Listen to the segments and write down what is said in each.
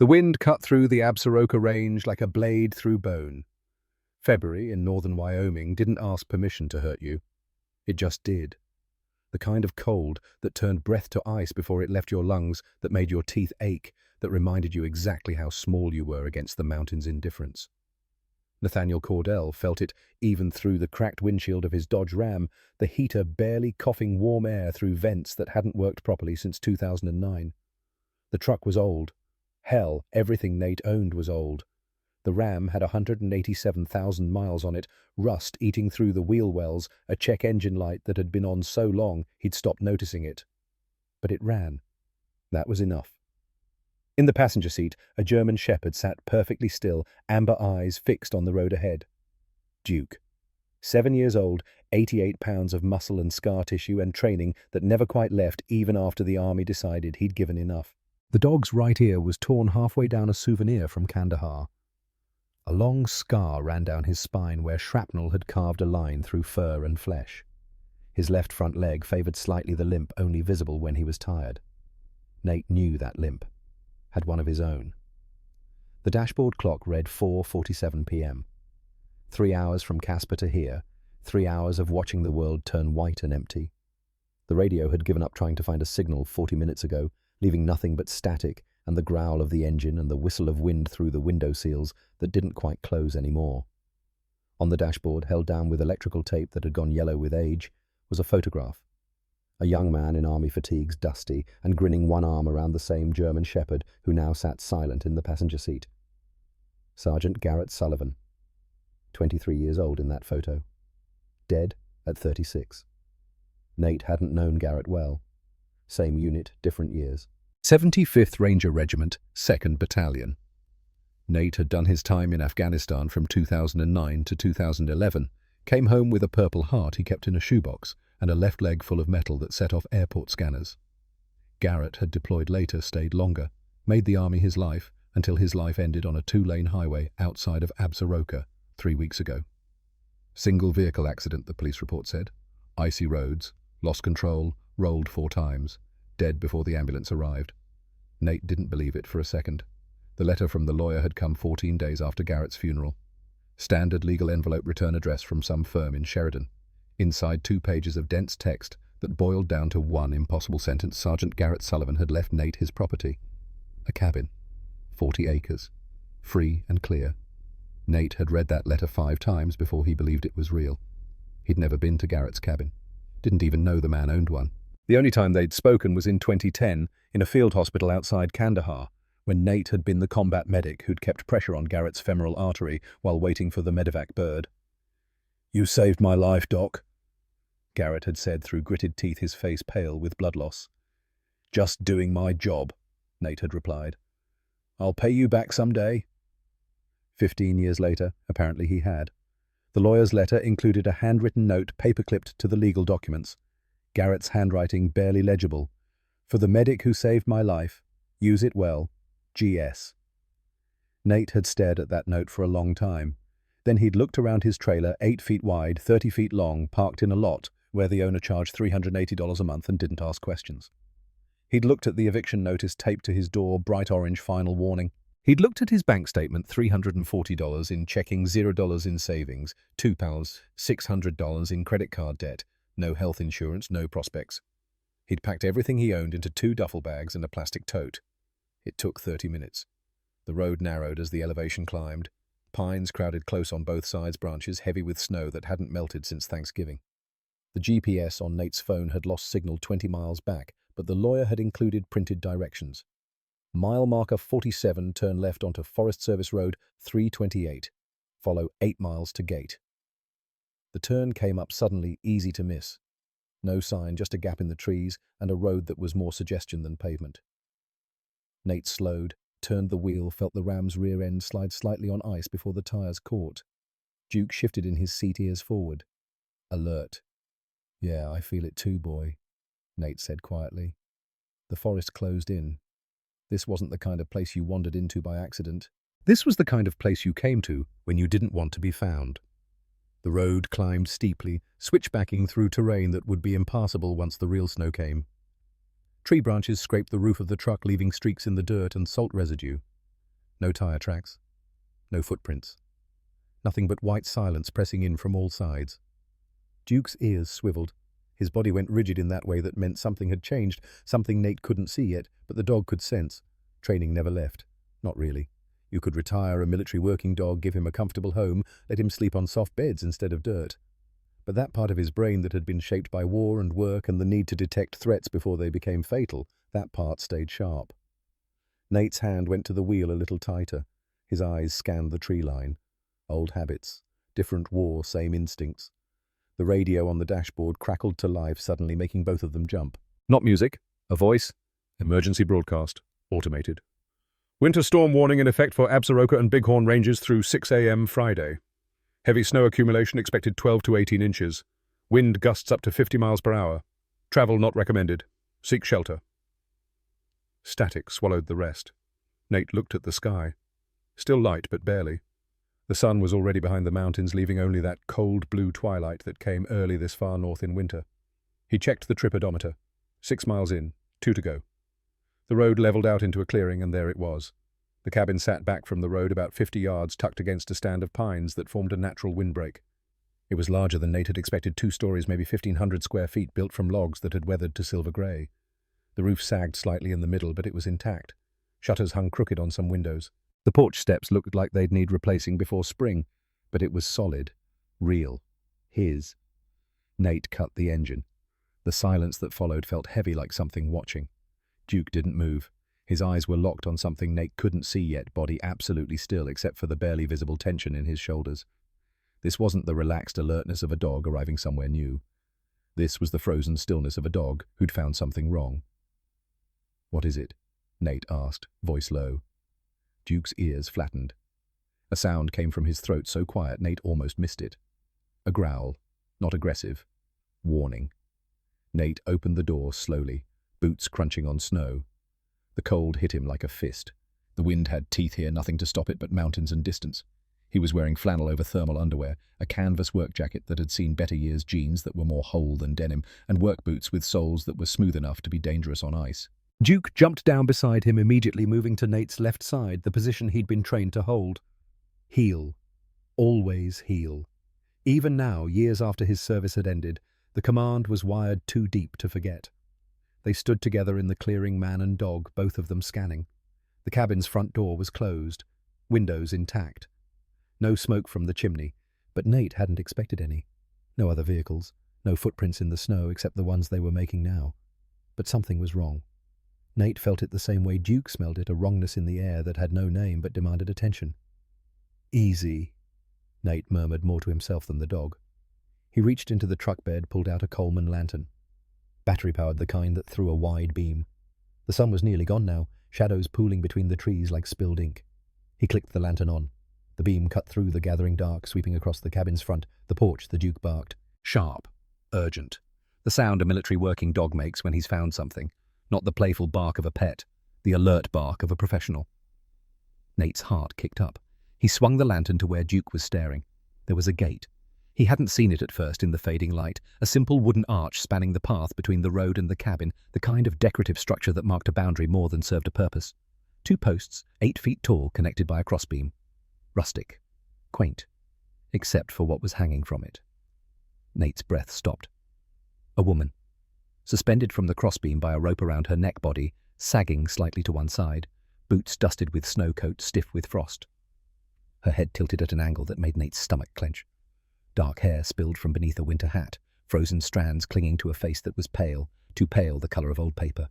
The wind cut through the Absaroka Range like a blade through bone. February in northern Wyoming didn't ask permission to hurt you. It just did. The kind of cold that turned breath to ice before it left your lungs, that made your teeth ache, that reminded you exactly how small you were against the mountain's indifference. Nathaniel Cordell felt it even through the cracked windshield of his Dodge Ram, the heater barely coughing warm air through vents that hadn't worked properly since 2009. The truck was old. Hell, everything Nate owned was old. The Ram had 187,000 miles on it, rust eating through the wheel wells, a check engine light that had been on so long he'd stopped noticing it. But it ran. That was enough. In the passenger seat, a German shepherd sat perfectly still, amber eyes fixed on the road ahead. Duke. 7 years old, 88 pounds of muscle and scar tissue and training that never quite left even after the army decided he'd given enough. The dog's right ear was torn halfway down a souvenir from Kandahar. A long scar ran down his spine where shrapnel had carved a line through fur and flesh. His left front leg favored slightly the limp only visible when he was tired. Nate knew that limp. Had one of his own. The dashboard clock read 4:47 p.m. 3 hours from Casper to here, 3 hours of watching the world turn white and empty. The radio had given up trying to find a signal 40 minutes ago, leaving nothing but static and the growl of the engine and the whistle of wind through the window seals that didn't quite close anymore. On the dashboard, held down with electrical tape that had gone yellow with age, was a photograph. A young man in army fatigues, dusty, and grinning one arm around the same German shepherd who now sat silent in the passenger seat. Sergeant Garrett Sullivan, 23 years old in that photo. Dead at 36. Nate hadn't known Garrett well. Same unit, different years. 75th Ranger Regiment, 2nd Battalion. Nate had done his time in Afghanistan from 2009 to 2011, came home with a Purple Heart he kept in a shoebox and a left leg full of metal that set off airport scanners. Garrett had deployed later, stayed longer, made the army his life until his life ended on a 2-lane highway outside of Absaroka 3 weeks ago. Single vehicle accident, the police report said. Icy roads, lost control, rolled 4 times. Dead before the ambulance arrived. Nate didn't believe it for a second. The letter from the lawyer had come 14 days after Garrett's funeral. Standard legal envelope return address from some firm in Sheridan. Inside 2 pages of dense text that boiled down to one impossible sentence. Sergeant Garrett Sullivan had left Nate his property. A cabin. 40 acres. Free and clear. Nate had read that letter 5 times before he believed it was real. He'd never been to Garrett's cabin. Didn't even know the man owned one. The only time they'd spoken was in 2010, in a field hospital outside Kandahar, when Nate had been the combat medic who'd kept pressure on Garrett's femoral artery while waiting for the medevac bird. "You saved my life, Doc," Garrett had said through gritted teeth, his face pale with blood loss. "Just doing my job," Nate had replied. "I'll pay you back someday." 15 years later, apparently he had. The lawyer's letter included a handwritten note paper-clipped to the legal documents. Garrett's handwriting barely legible. "For the medic who saved my life, use it well, G.S." Nate had stared at that note for a long time. Then he'd looked around his trailer, 8 feet wide, 30 feet long, parked in a lot where the owner charged $380 a month and didn't ask questions. He'd looked at the eviction notice taped to his door, bright orange final warning. He'd looked at his bank statement, $340 in checking, $0 in savings, £2, $600 in credit card debt. No health insurance, no prospects. He'd packed everything he owned into 2 duffel bags and a plastic tote. It took 30 minutes. The road narrowed as the elevation climbed. Pines crowded close on both sides, branches heavy with snow that hadn't melted since Thanksgiving. The GPS on Nate's phone had lost signal 20 miles back, but the lawyer had included printed directions. Mile marker 47, turn left onto Forest Service Road 328. Follow 8 miles to gate. The turn came up suddenly, easy to miss. No sign, just a gap in the trees and a road that was more suggestion than pavement. Nate slowed, turned the wheel, felt the Ram's rear end slide slightly on ice before the tires caught. Duke shifted in his seat, ears forward. Alert. "Yeah, I feel it too, boy," Nate said quietly. The forest closed in. This wasn't the kind of place you wandered into by accident. This was the kind of place you came to when you didn't want to be found. The road climbed steeply, switchbacking through terrain that would be impassable once the real snow came. Tree branches scraped the roof of the truck, leaving streaks in the dirt and salt residue. No tire tracks. No footprints. Nothing but white silence pressing in from all sides. Duke's ears swiveled. His body went rigid in that way that meant something had changed, something Nate couldn't see yet, but the dog could sense. Training never left. Not really. You could retire a military working dog, give him a comfortable home, let him sleep on soft beds instead of dirt. But that part of his brain that had been shaped by war and work and the need to detect threats before they became fatal, that part stayed sharp. Nate's hand went to the wheel a little tighter. His eyes scanned the tree line. Old habits. Different war, same instincts. The radio on the dashboard crackled to life, suddenly making both of them jump. Not music. A voice. Emergency broadcast. Automated. Winter storm warning in effect for Absaroka and Bighorn ranges through 6 a.m. Friday. Heavy snow accumulation expected 12 to 18 inches. Wind gusts up to 50 miles per hour. Travel not recommended. Seek shelter. Static swallowed the rest. Nate looked at the sky. Still light, but barely. The sun was already behind the mountains, leaving only that cold blue twilight that came early this far north in winter. He checked the trip odometer. 6 miles in, 2 to go. The road leveled out into a clearing, and there it was. The cabin sat back from the road about 50 yards, tucked against a stand of pines that formed a natural windbreak. It was larger than Nate had expected, 2 stories, maybe 1,500 square feet, built from logs that had weathered to silver grey. The roof sagged slightly in the middle, but it was intact. Shutters hung crooked on some windows. The porch steps looked like they'd need replacing before spring, but it was solid, real, his. Nate cut the engine. The silence that followed felt heavy, like something watching. Duke didn't move. His eyes were locked on something Nate couldn't see yet, body absolutely still except for the barely visible tension in his shoulders. This wasn't the relaxed alertness of a dog arriving somewhere new. This was the frozen stillness of a dog who'd found something wrong. "What is it?" Nate asked, voice low. Duke's ears flattened. A sound came from his throat so quiet Nate almost missed it. A growl, not aggressive. Warning. Nate opened the door slowly, boots crunching on snow. The cold hit him like a fist. The wind had teeth here, nothing to stop it but mountains and distance. He was wearing flannel over thermal underwear, a canvas work jacket that had seen better years, jeans that were more whole than denim, and work boots with soles that were smooth enough to be dangerous on ice. Duke jumped down beside him, immediately moving to Nate's left side, the position he'd been trained to hold. Heel. Always heel. Even now, years after his service had ended, the command was wired too deep to forget. They stood together in the clearing, man and dog, both of them scanning. The cabin's front door was closed, windows intact. No smoke from the chimney, but Nate hadn't expected any. No other vehicles, no footprints in the snow except the ones they were making now. But something was wrong. Nate felt it the same way Duke smelled it, a wrongness in the air that had no name but demanded attention. "Easy," Nate murmured, more to himself than the dog. He reached into the truck bed, pulled out a Coleman lantern. Battery-powered, the kind that threw a wide beam. The sun was nearly gone now, shadows pooling between the trees like spilled ink. He clicked the lantern on. The beam cut through the gathering dark, sweeping across the cabin's front, the porch. The Duke barked. Sharp. Urgent. The sound a military working dog makes when he's found something. Not the playful bark of a pet, the alert bark of a professional. Nate's heart kicked up. He swung the lantern to where Duke was staring. There was a gate. He hadn't seen it at first in the fading light, a simple wooden arch spanning the path between the road and the cabin, the kind of decorative structure that marked a boundary more than served a purpose. 2 posts, 8 feet tall, connected by a crossbeam. Rustic. Quaint. Except for what was hanging from it. Nate's breath stopped. A woman. Suspended from the crossbeam by a rope around her neck, body sagging slightly to one side, boots dusted with snow coat, stiff with frost. Her head tilted at an angle that made Nate's stomach clench. Dark hair spilled from beneath a winter hat, frozen strands clinging to a face that was pale, too pale, the color of old paper.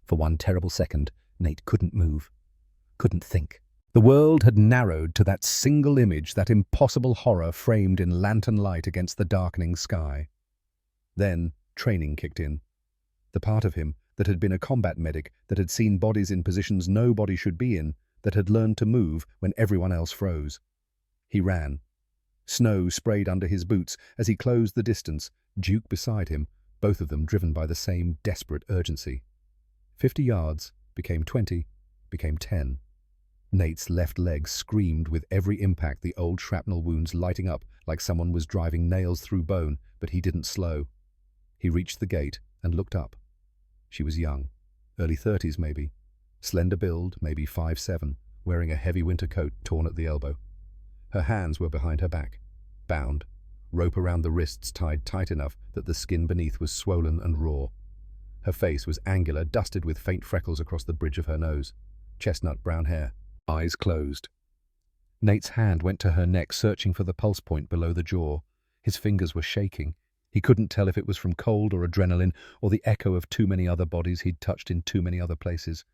For one terrible second, Nate couldn't move, couldn't think. The world had narrowed to that single image, that impossible horror framed in lantern light against the darkening sky. Then training kicked in. The part of him that had been a combat medic, that had seen bodies in positions nobody should be in, that had learned to move when everyone else froze. He ran. Snow sprayed under his boots as he closed the distance, Duke beside him, both of them driven by the same desperate urgency. 50 yards became 20, became 10. Nate's left leg screamed with every impact, the old shrapnel wounds lighting up like someone was driving nails through bone, but he didn't slow. He reached the gate and looked up. She was young, early 30s maybe, slender build, maybe 5'7", wearing a heavy winter coat torn at the elbow. Her hands were behind her back, bound, rope around the wrists tied tight enough that the skin beneath was swollen and raw. Her face was angular, dusted with faint freckles across the bridge of her nose, chestnut brown hair, eyes closed. Nate's hand went to her neck, searching for the pulse point below the jaw. His fingers were shaking. He couldn't tell if it was from cold or adrenaline or the echo of too many other bodies he'd touched in too many other places.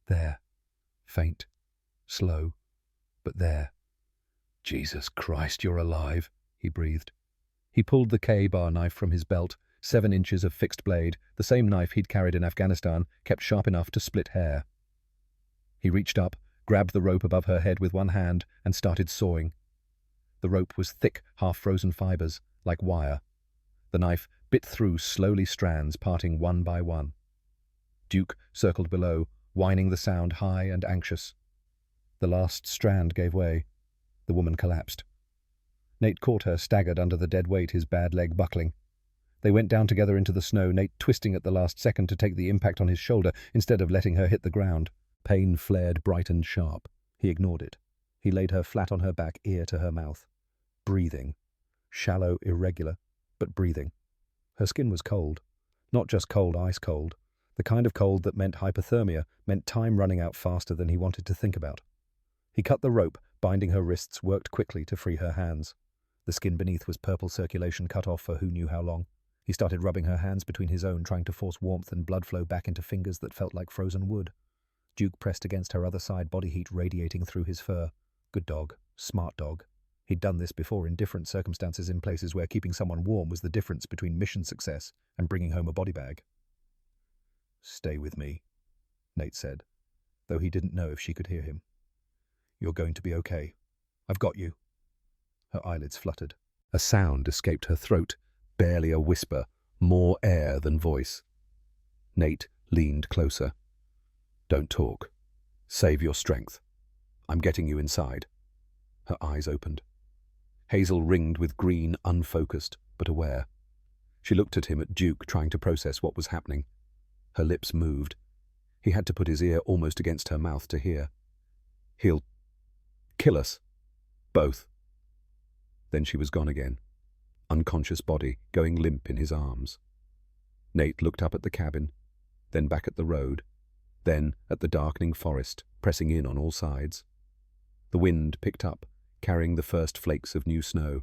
There. Faint. Slow. But there. "Jesus Christ, you're alive," he breathed. He pulled the K-bar knife from his belt, 7 inches of fixed blade, the same knife he'd carried in Afghanistan, kept sharp enough to split hair. He reached up, grabbed the rope above her head with one hand, and started sawing. The rope was thick, half-frozen fibers, like wire. The knife bit through slowly strands, parting one by one. Duke circled below, whining the sound high and anxious. The last strand gave way. The woman collapsed. Nate caught her, staggered under the dead weight, his bad leg buckling. They went down together into the snow, Nate twisting at the last second to take the impact on his shoulder instead of letting her hit the ground. Pain flared bright and sharp. He ignored it. He laid her flat on her back, ear to her mouth. Breathing. Shallow, irregular, but breathing. Her skin was cold. Not just cold, ice cold. The kind of cold that meant hypothermia, meant time running out faster than he wanted to think about. He cut the rope, binding her wrists, worked quickly to free her hands. The skin beneath was purple circulation cut off for who knew how long. He started rubbing her hands between his own, trying to force warmth and blood flow back into fingers that felt like frozen wood. Duke pressed against her other side, body heat radiating through his fur. Good dog. Smart dog. He'd done this before in different circumstances in places where keeping someone warm was the difference between mission success and bringing home a body bag. "Stay with me," Nate said, though he didn't know if she could hear him. "You're going to be okay. I've got you." Her eyelids fluttered. A sound escaped her throat, barely a whisper, more air than voice. Nate leaned closer. "Don't talk. Save your strength. I'm getting you inside." Her eyes opened. Hazel ringed with green, unfocused, but aware. She looked at him, at Duke, trying to process what was happening. Her lips moved. He had to put his ear almost against her mouth to hear. "He'll kill us. Both." Then she was gone again. Unconscious body, going limp in his arms. Nate looked up at the cabin, then back at the road, then at the darkening forest, pressing in on all sides. The wind picked up, carrying the first flakes of new snow.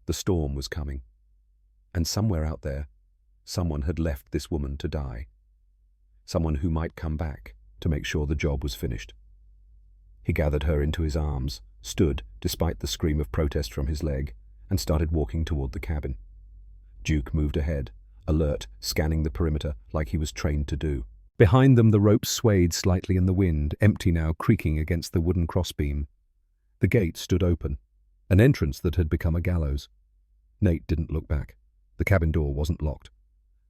The storm was coming. And somewhere out there, someone had left this woman to die. Someone who might come back to make sure the job was finished. He gathered her into his arms, stood, despite the scream of protest from his leg, and started walking toward the cabin. Duke moved ahead, alert, scanning the perimeter like he was trained to do. Behind them the rope swayed slightly in the wind, empty now, creaking against the wooden crossbeam. The gate stood open, an entrance that had become a gallows. Nate didn't look back. The cabin door wasn't locked.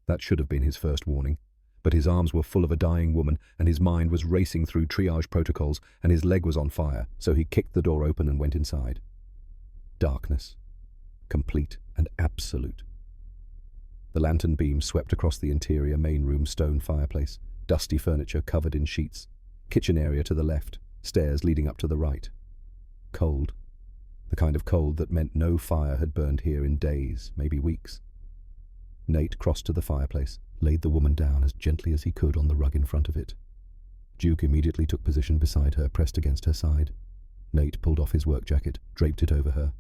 That should have been his first warning. But his arms were full of a dying woman, and his mind was racing through triage protocols, and his leg was on fire, so he kicked the door open and went inside. Darkness. Complete and absolute. The lantern beam swept across the interior main room stone fireplace, dusty furniture covered in sheets, kitchen area to the left, stairs leading up to the right. Cold. The kind of cold that meant no fire had burned here in days, maybe weeks. Nate crossed to the fireplace, laid the woman down as gently as he could on the rug in front of it. Duke immediately took position beside her, pressed against her side. Nate pulled off his work jacket, draped it over her.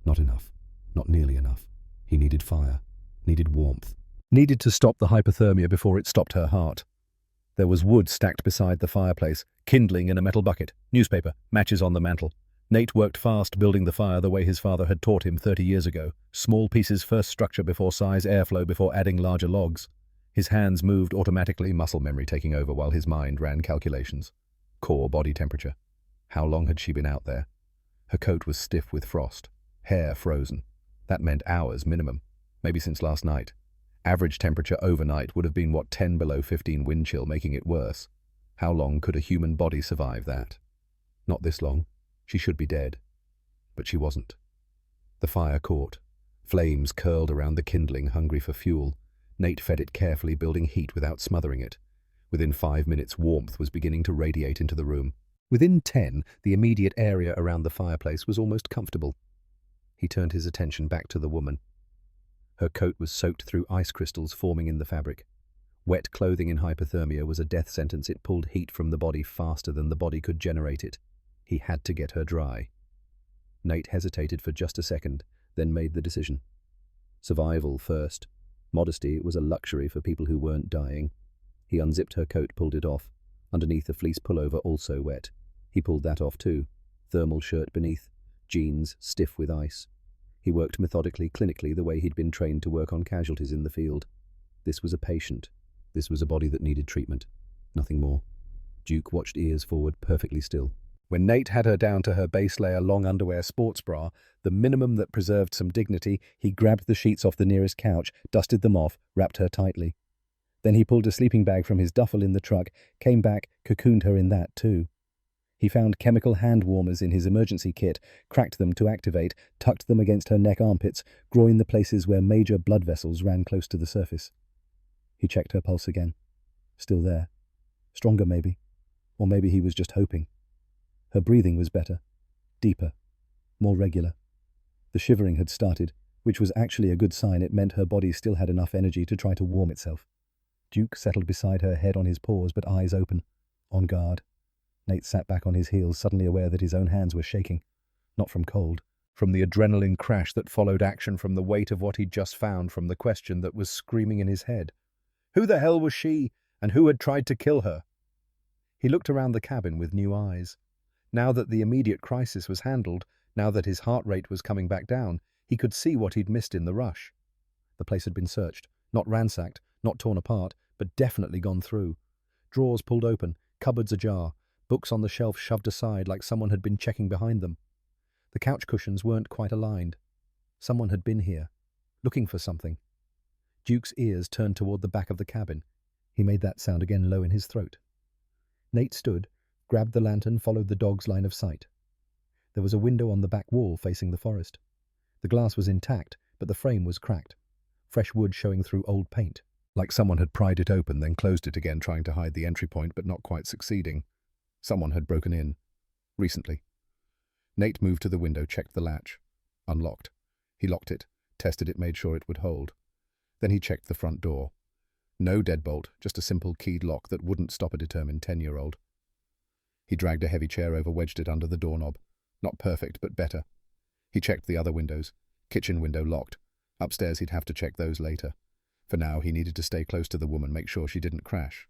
Not enough. Not nearly enough. He needed fire. Needed warmth. Needed to stop the hypothermia before it stopped her heart. There was wood stacked beside the fireplace, kindling in a metal bucket, newspaper, matches on the mantel. Nate worked fast, building the fire the way his father had taught him 30 years ago. Small pieces first, structure before size, airflow before adding larger logs. His hands moved automatically, muscle memory taking over while his mind ran calculations. Core body temperature. How long had she been out there? Her coat was stiff with frost. Hair frozen. That meant hours minimum. Maybe since last night. Average temperature overnight would have been 10 below 15 wind chill, making it worse. How long could a human body survive that? Not this long. She should be dead. But she wasn't. The fire caught. Flames curled around the kindling, hungry for fuel. Nate fed it carefully, building heat without smothering it. Within 5 minutes, warmth was beginning to radiate into the room. Within 10, the immediate area around the fireplace was almost comfortable. He turned his attention back to the woman. Her coat was soaked through ice crystals forming in the fabric. Wet clothing in hypothermia was a death sentence. It pulled heat from the body faster than the body could generate it. He had to get her dry. Nate hesitated for just a second, then made the decision. Survival first. Modesty was a luxury for people who weren't dying. He unzipped her coat, pulled it off. Underneath, a fleece pullover, also wet. He pulled that off too. Thermal shirt beneath. Jeans stiff with ice. He worked methodically, clinically, the way he'd been trained to work on casualties in the field. This was a patient. This was a body that needed treatment. Nothing more. Duke watched, ears forward, perfectly still. When Nate had her down to her base layer long underwear sports bra, the minimum that preserved some dignity, he grabbed the sheets off the nearest couch, dusted them off, wrapped her tightly. Then he pulled a sleeping bag from his duffel in the truck, came back, cocooned her in that too. He found chemical hand warmers in his emergency kit, cracked them to activate, tucked them against her neck armpits, groin the places where major blood vessels ran close to the surface. He checked her pulse again. Still there. Stronger maybe. Or maybe he was just hoping. Her breathing was better, deeper, more regular. The shivering had started, which was actually a good sign. It meant her body still had enough energy to try to warm itself. Duke settled beside her, head on his paws but eyes open, on guard. Nate sat back on his heels, suddenly aware that his own hands were shaking. Not from cold, from the adrenaline crash that followed action, from the weight of what he'd just found, from the question that was screaming in his head. Who the hell was she, and who had tried to kill her? He looked around the cabin with new eyes. Now that the immediate crisis was handled, now that his heart rate was coming back down, he could see what he'd missed in the rush. The place had been searched, not ransacked, not torn apart, but definitely gone through. Drawers pulled open, cupboards ajar, books on the shelf shoved aside like someone had been checking behind them. The couch cushions weren't quite aligned. Someone had been here, looking for something. Duke's ears turned toward the back of the cabin. He made that sound again, low in his throat. Nate stood, grabbed the lantern, followed the dog's line of sight. There was a window on the back wall facing the forest. The glass was intact, but the frame was cracked, fresh wood showing through old paint, like someone had pried it open, then closed it again, trying to hide the entry point, but not quite succeeding. Someone had broken in. Recently. Nate moved to the window, checked the latch. Unlocked. He locked it, tested it, made sure it would hold. Then he checked the front door. No deadbolt, just a simple keyed lock that wouldn't stop a determined 10-year-old. He dragged a heavy chair over, wedged it under the doorknob. Not perfect, but better. He checked the other windows. Kitchen window locked. Upstairs he'd have to check those later. For now, he needed to stay close to the woman, make sure she didn't crash.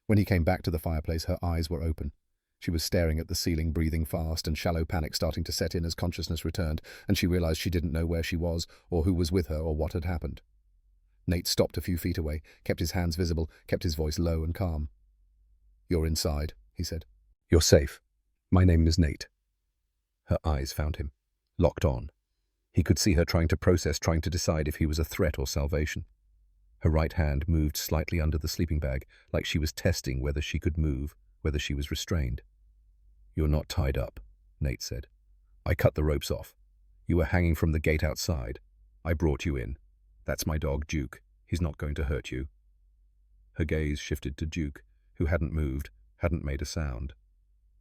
When he came back to the fireplace, her eyes were open. She was staring at the ceiling, breathing fast, and shallow panic starting to set in as consciousness returned, and she realized she didn't know where she was, or who was with her, or what had happened. Nate stopped a few feet away, kept his hands visible, kept his voice low and calm. "You're inside," he said. "You're safe. My name is Nate." Her eyes found him, locked on. He could see her trying to process, trying to decide if he was a threat or salvation. Her right hand moved slightly under the sleeping bag, like she was testing whether she could move, whether she was restrained. "You're not tied up," Nate said. "I cut the ropes off. You were hanging from the gate outside. I brought you in. That's my dog, Duke. He's not going to hurt you." Her gaze shifted to Duke, who hadn't moved, hadn't made a sound.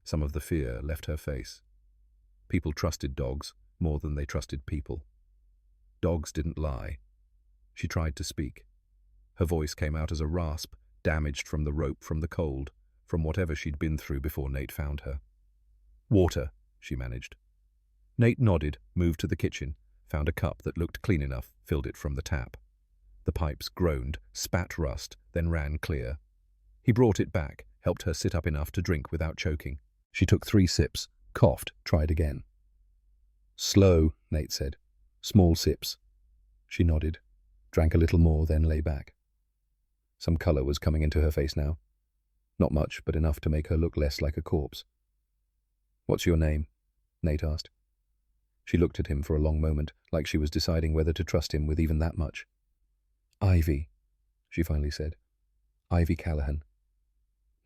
Some of the fear left her face. People trusted dogs more than they trusted people. Dogs didn't lie. She tried to speak. Her voice came out as a rasp, damaged from the rope, from the cold, from whatever she'd been through before Nate found her. "Water," she managed. Nate nodded, moved to the kitchen, found a cup that looked clean enough, filled it from the tap. The pipes groaned, spat rust, then ran clear. He brought it back, helped her sit up enough to drink without choking. She took 3 sips, coughed, tried again. "Slow," Nate said. "Small sips." She nodded, drank a little more, then lay back. Some color was coming into her face now. Not much, but enough to make her look less like a corpse. "What's your name?" Nate asked. She looked at him for a long moment, like she was deciding whether to trust him with even that much. "Ivy," she finally said. "Ivy Callahan."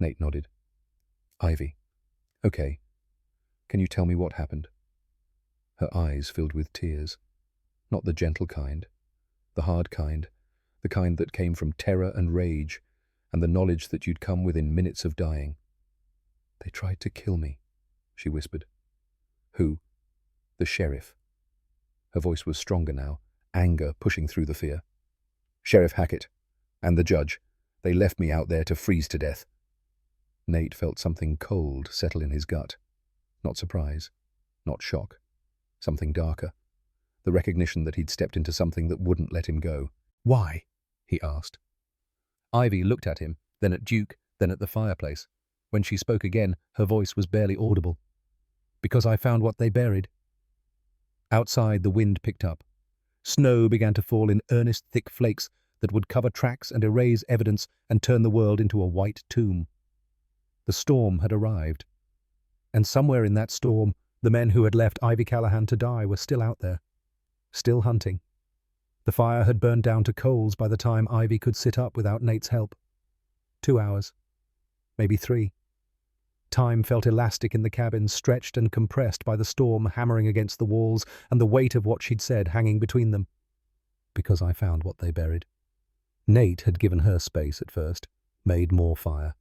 Nate nodded. "Ivy. Okay. Can you tell me what happened?" Her eyes filled with tears. Not the gentle kind. The hard kind. The kind that came from terror and rage, and the knowledge that you'd come within minutes of dying. They tried to kill me, she whispered. Who? The sheriff. Her voice was stronger now, anger pushing through the fear. Sheriff Hackett. And the judge. They left me out there to freeze to death. Nate felt something cold settle in his gut. Not surprise. Not shock. Something darker. The recognition that he'd stepped into something that wouldn't let him go. Why? He asked. Ivy looked at him, then at Duke, then at the fireplace. When she spoke again, her voice was barely audible. Because I found what they buried. Outside, the wind picked up. Snow began to fall in earnest, thick flakes that would cover tracks and erase evidence and turn the world into a white tomb. The storm had arrived. And somewhere in that storm, the men who had left Ivy Callahan to die were still out there, still hunting. The fire had burned down to coals by the time Ivy could sit up without Nate's help. 2 hours. Maybe 3. Time felt elastic in the cabin, stretched and compressed by the storm hammering against the walls and the weight of what she'd said hanging between them. Because I found what they buried. Nate had given her space at first, made more fire.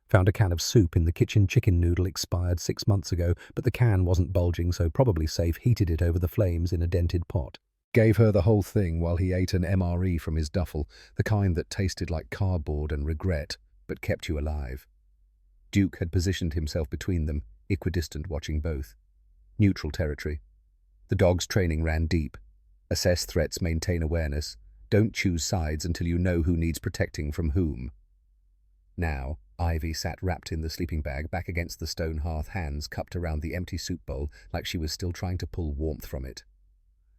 Found a can of soup in the kitchen chicken noodle expired 6 months ago, but the can wasn't bulging, so probably safe, heated it over the flames in a dented pot. Gave her the whole thing while he ate an MRE from his duffel, the kind that tasted like cardboard and regret, but kept you alive. Duke had positioned himself between them, equidistant, watching both. Neutral territory. The dog's training ran deep. Assess threats, maintain awareness. Don't choose sides until you know who needs protecting from whom. Now, Ivy sat wrapped in the sleeping bag back against the stone hearth, hands cupped around the empty soup bowl like she was still trying to pull warmth from it.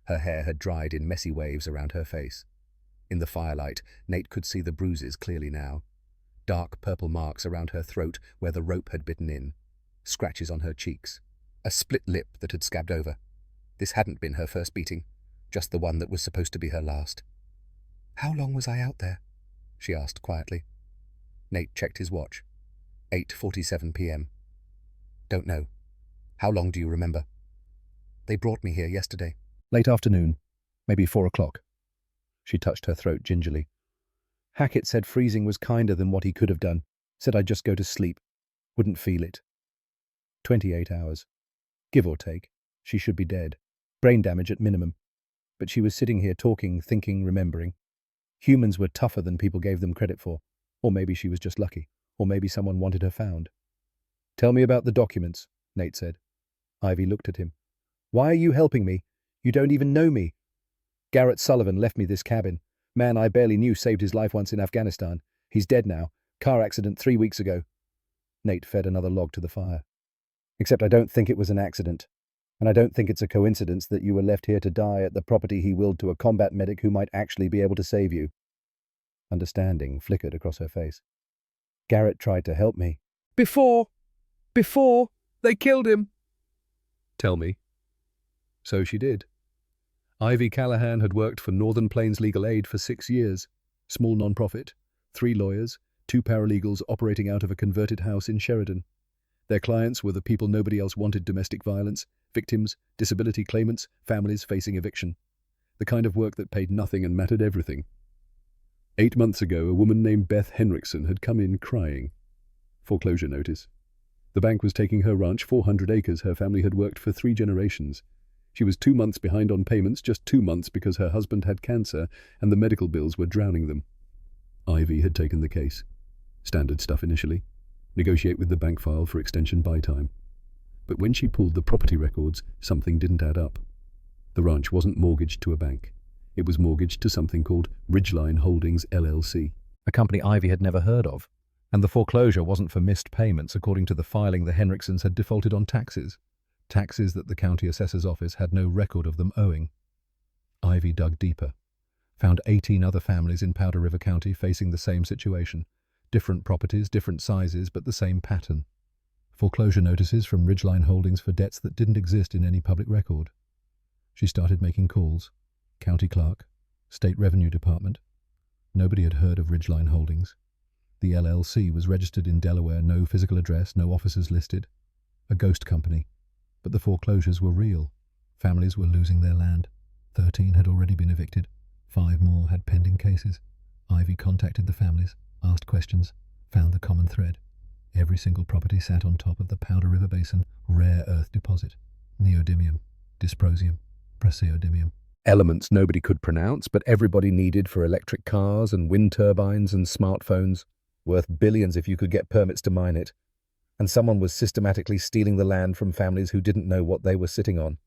Her hair had dried in messy waves around her face. In the firelight, Nate could see the bruises clearly now. Dark purple marks around her throat where the rope had bitten in. Scratches on her cheeks. A split lip that had scabbed over. This hadn't been her first beating, just the one that was supposed to be her last. "How long was I out there?" she asked quietly. Nate checked his watch. 8:47 p.m. "Don't know. How long do you remember?" "They brought me here yesterday." "Late afternoon. Maybe 4 o'clock. She touched her throat gingerly. "Hackett said freezing was kinder than what he could have done. Said I'd just go to sleep. Wouldn't feel it. 28 hours. Give or take. She should be dead. Brain damage at minimum. But she was sitting here talking, thinking, remembering. Humans were tougher than people gave them credit for. Or maybe she was just lucky. Or maybe someone wanted her found." "Tell me about the documents," Nate said. Ivy looked at him. "Why are you helping me? You don't even know me." "Garrett Sullivan left me this cabin. Man I barely knew saved his life once in Afghanistan. He's dead now. Car accident 3 weeks ago." Nate fed another log to the fire. "Except I don't think it was an accident. And I don't think it's a coincidence that you were left here to die at the property he willed to a combat medic who might actually be able to save you." Understanding flickered across her face. "Garrett tried to help me." Before they killed him." "Tell me." So she did. Ivy Callahan had worked for Northern Plains Legal Aid for 6 years. Small non-profit, 3 lawyers, 2 paralegals operating out of a converted house in Sheridan. Their clients were the people nobody else wanted: domestic violence, victims, disability claimants, families facing eviction. The kind of work that paid nothing and mattered everything. 8 months ago, a woman named Beth Henriksen had come in crying. Foreclosure notice. The bank was taking her ranch, 400 acres her family had worked for 3 generations. She was 2 months behind on payments, just 2 months because her husband had cancer and the medical bills were drowning them. Ivy had taken the case. Standard stuff initially. Negotiate with the bank file for extension buy time. But when she pulled the property records, something didn't add up. The ranch wasn't mortgaged to a bank. It was mortgaged to something called Ridgeline Holdings LLC. A company Ivy had never heard of. And the foreclosure wasn't for missed payments. According to the filing, the Henriksens had defaulted on taxes. Taxes that the county assessor's office had no record of them owing. Ivy dug deeper. Found 18 other families in Powder River County facing the same situation. Different properties, different sizes, but the same pattern. Foreclosure notices from Ridgeline Holdings for debts that didn't exist in any public record. She started making calls. County clerk, State Revenue Department. Nobody had heard of Ridgeline Holdings. The LLC was registered in Delaware, no physical address, no officers listed. A ghost company. But the foreclosures were real. Families were losing their land. 13 had already been evicted. 5 more had pending cases. Ivy contacted the families, asked questions, found the common thread. Every single property sat on top of the Powder River Basin rare earth deposit. Neodymium, dysprosium, praseodymium. Elements nobody could pronounce, but everybody needed for electric cars and wind turbines and smartphones, worth billions if you could get permits to mine it. And someone was systematically stealing the land from families who didn't know what they were sitting on.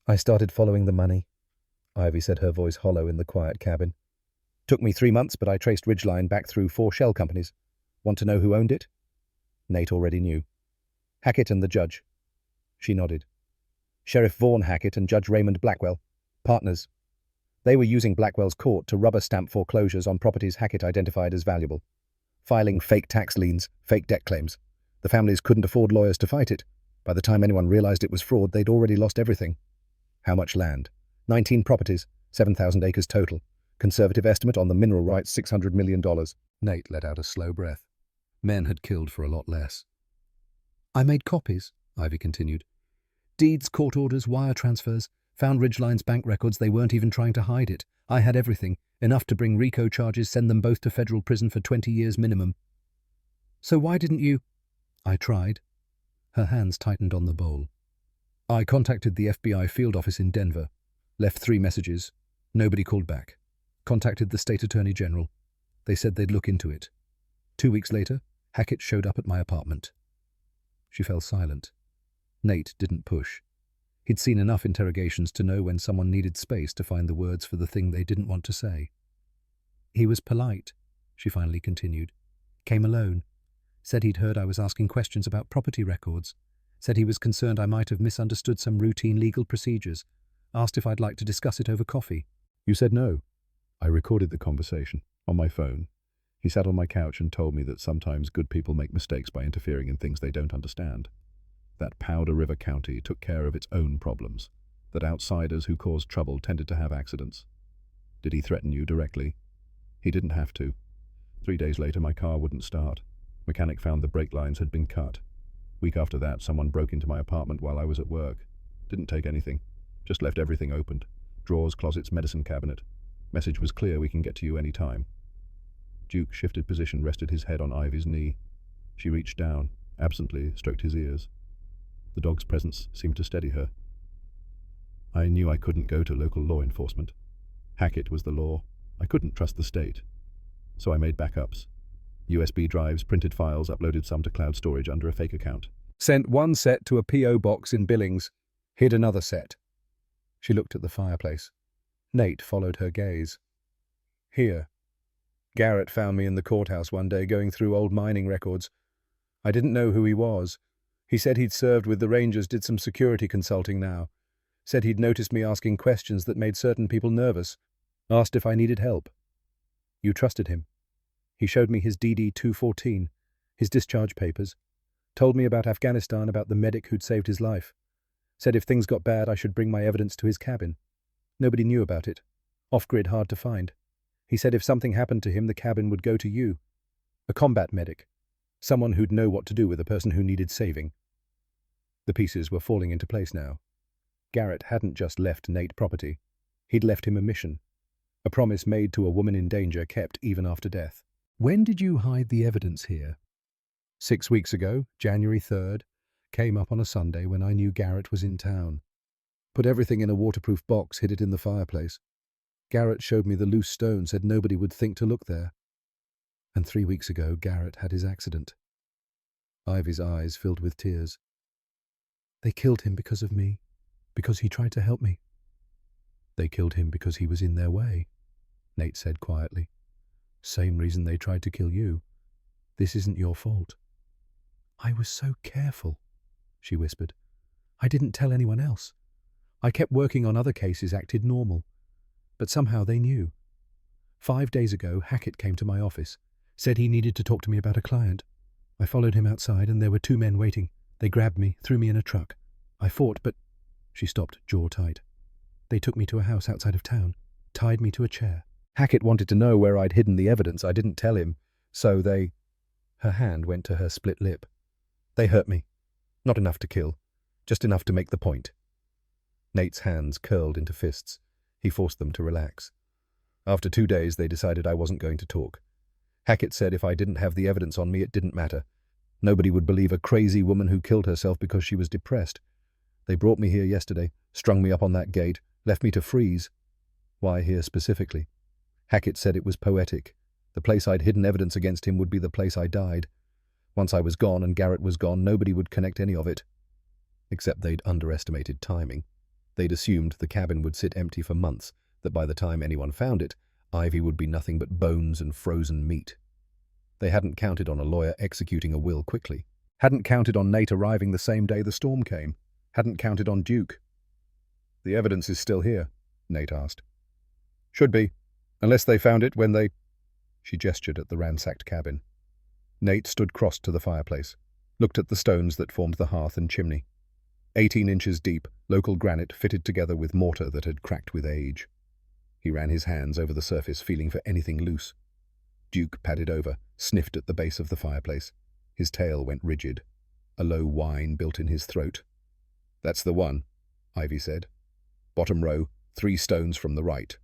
I started following the money, Ivy said, her voice hollow in the quiet cabin. Took me 3 months, but I traced Ridgeline back through 4 shell companies. Want to know who owned it? Nate already knew. Hackett and the judge. She nodded. Sheriff Vaughan Hackett and Judge Raymond Blackwell. Partners. They were using Blackwell's court to rubber stamp foreclosures on properties Hackett identified as valuable. Filing fake tax liens, fake debt claims. The families couldn't afford lawyers to fight it. By the time anyone realized it was fraud, they'd already lost everything. How much land? 19 properties, 7,000 acres total. Conservative estimate on the mineral rights, $600 million. Nate let out a slow breath. Men had killed for a lot less. I made copies, Ivy continued. Deeds, court orders, wire transfers. Found Ridgeline's bank records. They weren't even trying to hide it. I had everything, enough to bring RICO charges, send them both to federal prison for 20 years minimum. So why didn't you? I tried. Her hands tightened on the bowl. I contacted the FBI field office in Denver. Left 3 messages. Nobody called back. Contacted the state attorney general. They said they'd look into it. 2 weeks later, Hackett showed up at my apartment. She fell silent. Nate didn't push. He'd seen enough interrogations to know when someone needed space to find the words for the thing they didn't want to say. He was polite, she finally continued. Came alone. Said he'd heard I was asking questions about property records. Said he was concerned I might have misunderstood some routine legal procedures. Asked if I'd like to discuss it over coffee. You said no. I recorded the conversation on my phone. He sat on my couch and told me that sometimes good people make mistakes by interfering in things they don't understand. That Powder River County took care of its own problems, that outsiders who caused trouble tended to have accidents. Did he threaten you directly? He didn't have to. 3 days later, my car wouldn't start. Mechanic found the brake lines had been cut. Week after that, someone broke into my apartment while I was at work. Didn't take anything. Just left everything opened. Drawers, closets, medicine cabinet. Message was clear: we can get to you any time. Duke shifted position, rested his head on Ivy's knee. She reached down, absently stroked his ears. The dog's presence seemed to steady her. I knew I couldn't go to local law enforcement. Hackett was the law. I couldn't trust the state. So I made backups. USB drives, printed files, uploaded some to cloud storage under a fake account. Sent 1 set to a P.O. box in Billings. Hid another set. She looked at the fireplace. Nate followed her gaze. Here. Garrett found me in the courthouse one day going through old mining records. I didn't know who he was. He said he'd served with the Rangers, did some security consulting now. Said he'd noticed me asking questions that made certain people nervous. Asked if I needed help. You trusted him. He showed me his DD-214, his discharge papers. Told me about Afghanistan, about the medic who'd saved his life. Said if things got bad, I should bring my evidence to his cabin. Nobody knew about it. Off-grid, hard to find. He said if something happened to him, the cabin would go to you. A combat medic. Someone who'd know what to do with a person who needed saving. The pieces were falling into place now. Garrett hadn't just left Nate property. He'd left him a mission. A promise made to a woman in danger, kept even after death. When did you hide the evidence here? 6 weeks ago, January 3rd. Came up on a Sunday when I knew Garrett was in town. Put everything in a waterproof box, hid it in the fireplace. Garrett showed me the loose stone, said nobody would think to look there. And 3 weeks ago, Garrett had his accident. Ivy's eyes filled with tears. They killed him because of me, because he tried to help me. They killed him because he was in their way, Nate said quietly. Same reason they tried to kill you. This isn't your fault. I was so careful, she whispered. I didn't tell anyone else. I kept working on other cases, acted normal. But somehow they knew. 5 days ago, Hackett came to my office, said he needed to talk to me about a client. I followed him outside and there were 2 men waiting. They grabbed me, threw me in a truck. I fought, but... She stopped, jaw tight. They took me to a house outside of town, tied me to a chair. Hackett wanted to know where I'd hidden the evidence. I didn't tell him. So they... Her hand went to her split lip. They hurt me. Not enough to kill. Just enough to make the point. Nate's hands curled into fists. He forced them to relax. After 2 days, they decided I wasn't going to talk. Hackett said if I didn't have the evidence on me, it didn't matter. Nobody would believe a crazy woman who killed herself because she was depressed. They brought me here yesterday, strung me up on that gate, left me to freeze. Why here specifically? Hackett said it was poetic. The place I'd hidden evidence against him would be the place I died. Once I was gone and Garrett was gone, nobody would connect any of it. Except they'd underestimated timing. They'd assumed the cabin would sit empty for months, that by the time anyone found it, Ivy would be nothing but bones and frozen meat. They hadn't counted on a lawyer executing a will quickly. Hadn't counted on Nate arriving the same day the storm came. Hadn't counted on Duke. "The evidence is still here?" Nate asked. "Should be, unless they found it when they—" She gestured at the ransacked cabin. Nate stood crossed to the fireplace, looked at the stones that formed the hearth and chimney. 18 inches deep, local granite fitted together with mortar that had cracked with age. He ran his hands over the surface, feeling for anything loose. Duke padded over, sniffed at the base of the fireplace. His tail went rigid. A low whine built in his throat. "That's the one," Ivy said. "Bottom row, 3 stones from the right."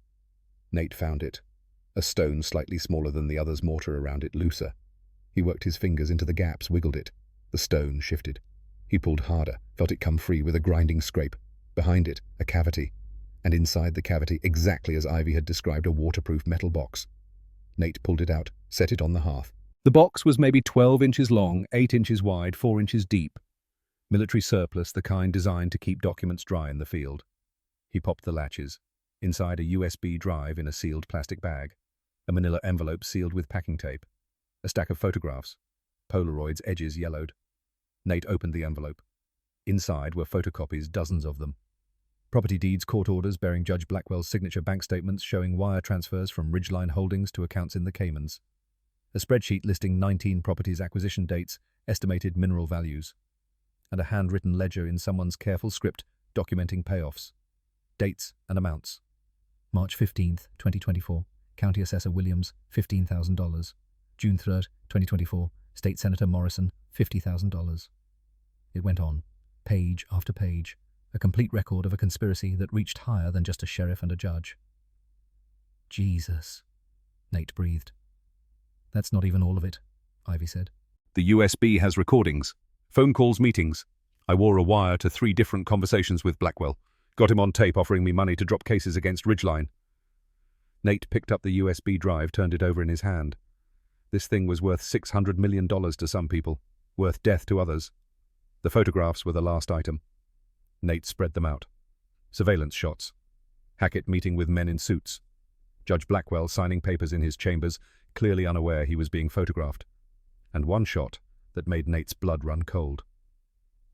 Nate found it. A stone slightly smaller than the other's mortar around it, looser. He worked his fingers into the gaps, wiggled it. The stone shifted. He pulled harder, felt it come free with a grinding scrape. Behind it, a cavity. And inside the cavity, exactly as Ivy had described, a waterproof metal box. Nate pulled it out, set it on the hearth. The box was maybe 12 inches long, 8 inches wide, 4 inches deep. Military surplus, the kind designed to keep documents dry in the field. He popped the latches. Inside, a USB drive in a sealed plastic bag. A manila envelope sealed with packing tape. A stack of photographs. Polaroids, edges yellowed. Nate opened the envelope. Inside were photocopies, dozens of them. Property deeds, court orders bearing Judge Blackwell's signature, bank statements showing wire transfers from Ridgeline Holdings to accounts in the Caymans. A spreadsheet listing 19 properties' acquisition dates, estimated mineral values. And a handwritten ledger in someone's careful script documenting payoffs. Dates and amounts. March 15th, 2024. County Assessor Williams, $15,000. June 3rd, 2024. State Senator Morrison, $50,000. It went on, page after page, a complete record of a conspiracy that reached higher than just a sheriff and a judge. Jesus, Nate breathed. That's not even all of it, Ivy said. The USB has recordings, phone calls, meetings. I wore a wire to 3 different conversations with Blackwell. Got him on tape offering me money to drop cases against Ridgeline. Nate picked up the USB drive, turned it over in his hand. This thing was worth $600 million to some people, worth death to others. The photographs were the last item. Nate spread them out. Surveillance shots. Hackett meeting with men in suits. Judge Blackwell signing papers in his chambers, clearly unaware he was being photographed. And one shot that made Nate's blood run cold.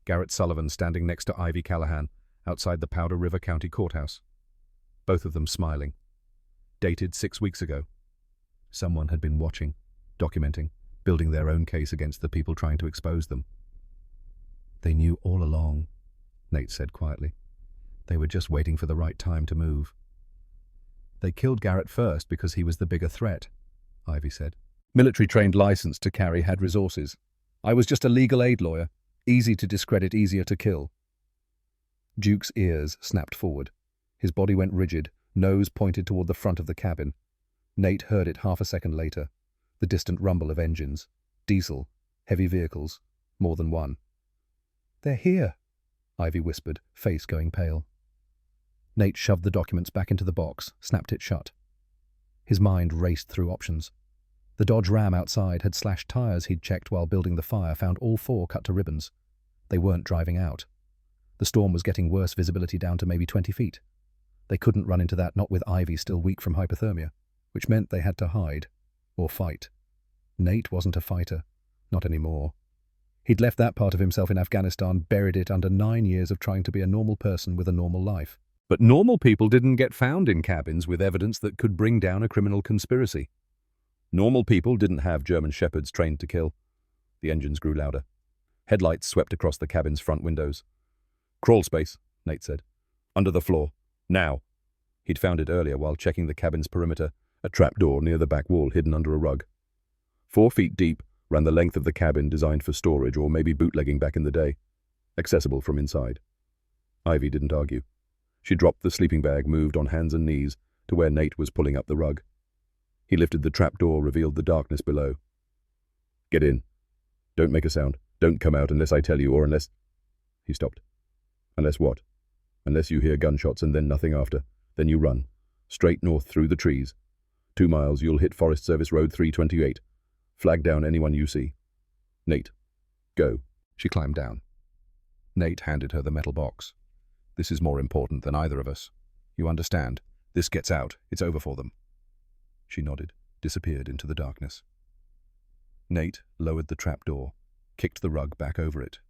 Garrett Sullivan standing next to Ivy Callahan outside the Powder River County Courthouse. Both of them smiling. Dated 6 weeks ago. Someone had been watching, documenting, building their own case against the people trying to expose them. They knew all along, Nate said quietly. They were just waiting for the right time to move. They killed Garrett first because he was the bigger threat, Ivy said. Military-trained license to carry, had resources. I was just a legal aid lawyer. Easy to discredit, easier to kill. Duke's ears snapped forward. His body went rigid, nose pointed toward the front of the cabin. Nate heard it half a second later. The distant rumble of engines. Diesel. Heavy vehicles. More than one. They're here, Ivy whispered, face going pale. Nate shoved the documents back into the box, snapped it shut. His mind raced through options. The Dodge Ram outside had slashed tires he'd checked while building the fire, found all 4 cut to ribbons. They weren't driving out. The storm was getting worse, visibility down to maybe 20 feet. They couldn't run into that, not with Ivy still weak from hypothermia, which meant they had to hide. Or fight. Nate wasn't a fighter. Not anymore. He'd left that part of himself in Afghanistan, buried it under 9 years of trying to be a normal person with a normal life. But normal people didn't get found in cabins with evidence that could bring down a criminal conspiracy. Normal people didn't have German shepherds trained to kill. The engines grew louder. Headlights swept across the cabin's front windows. Crawl space, Nate said. Under the floor. Now. He'd found it earlier while checking the cabin's perimeter, a trapdoor near the back wall hidden under a rug. 4 feet deep, ran the length of the cabin, designed for storage or maybe bootlegging back in the day. Accessible from inside. Ivy didn't argue. She dropped the sleeping bag, moved on hands and knees to where Nate was pulling up the rug. He lifted the trapdoor, revealed the darkness below. "Get in. Don't make a sound. Don't come out unless I tell you, or unless—" He stopped. "Unless what?" "Unless you hear gunshots and then nothing after. Then you run. Straight north through the trees. 2 miles, you'll hit Forest Service Road 328. Flag down anyone you see. Nate, go." She climbed down. Nate handed her the metal box. "This is more important than either of us. You understand? This gets out, it's over for them." She nodded, disappeared into the darkness. Nate lowered the trapdoor, kicked the rug back over it.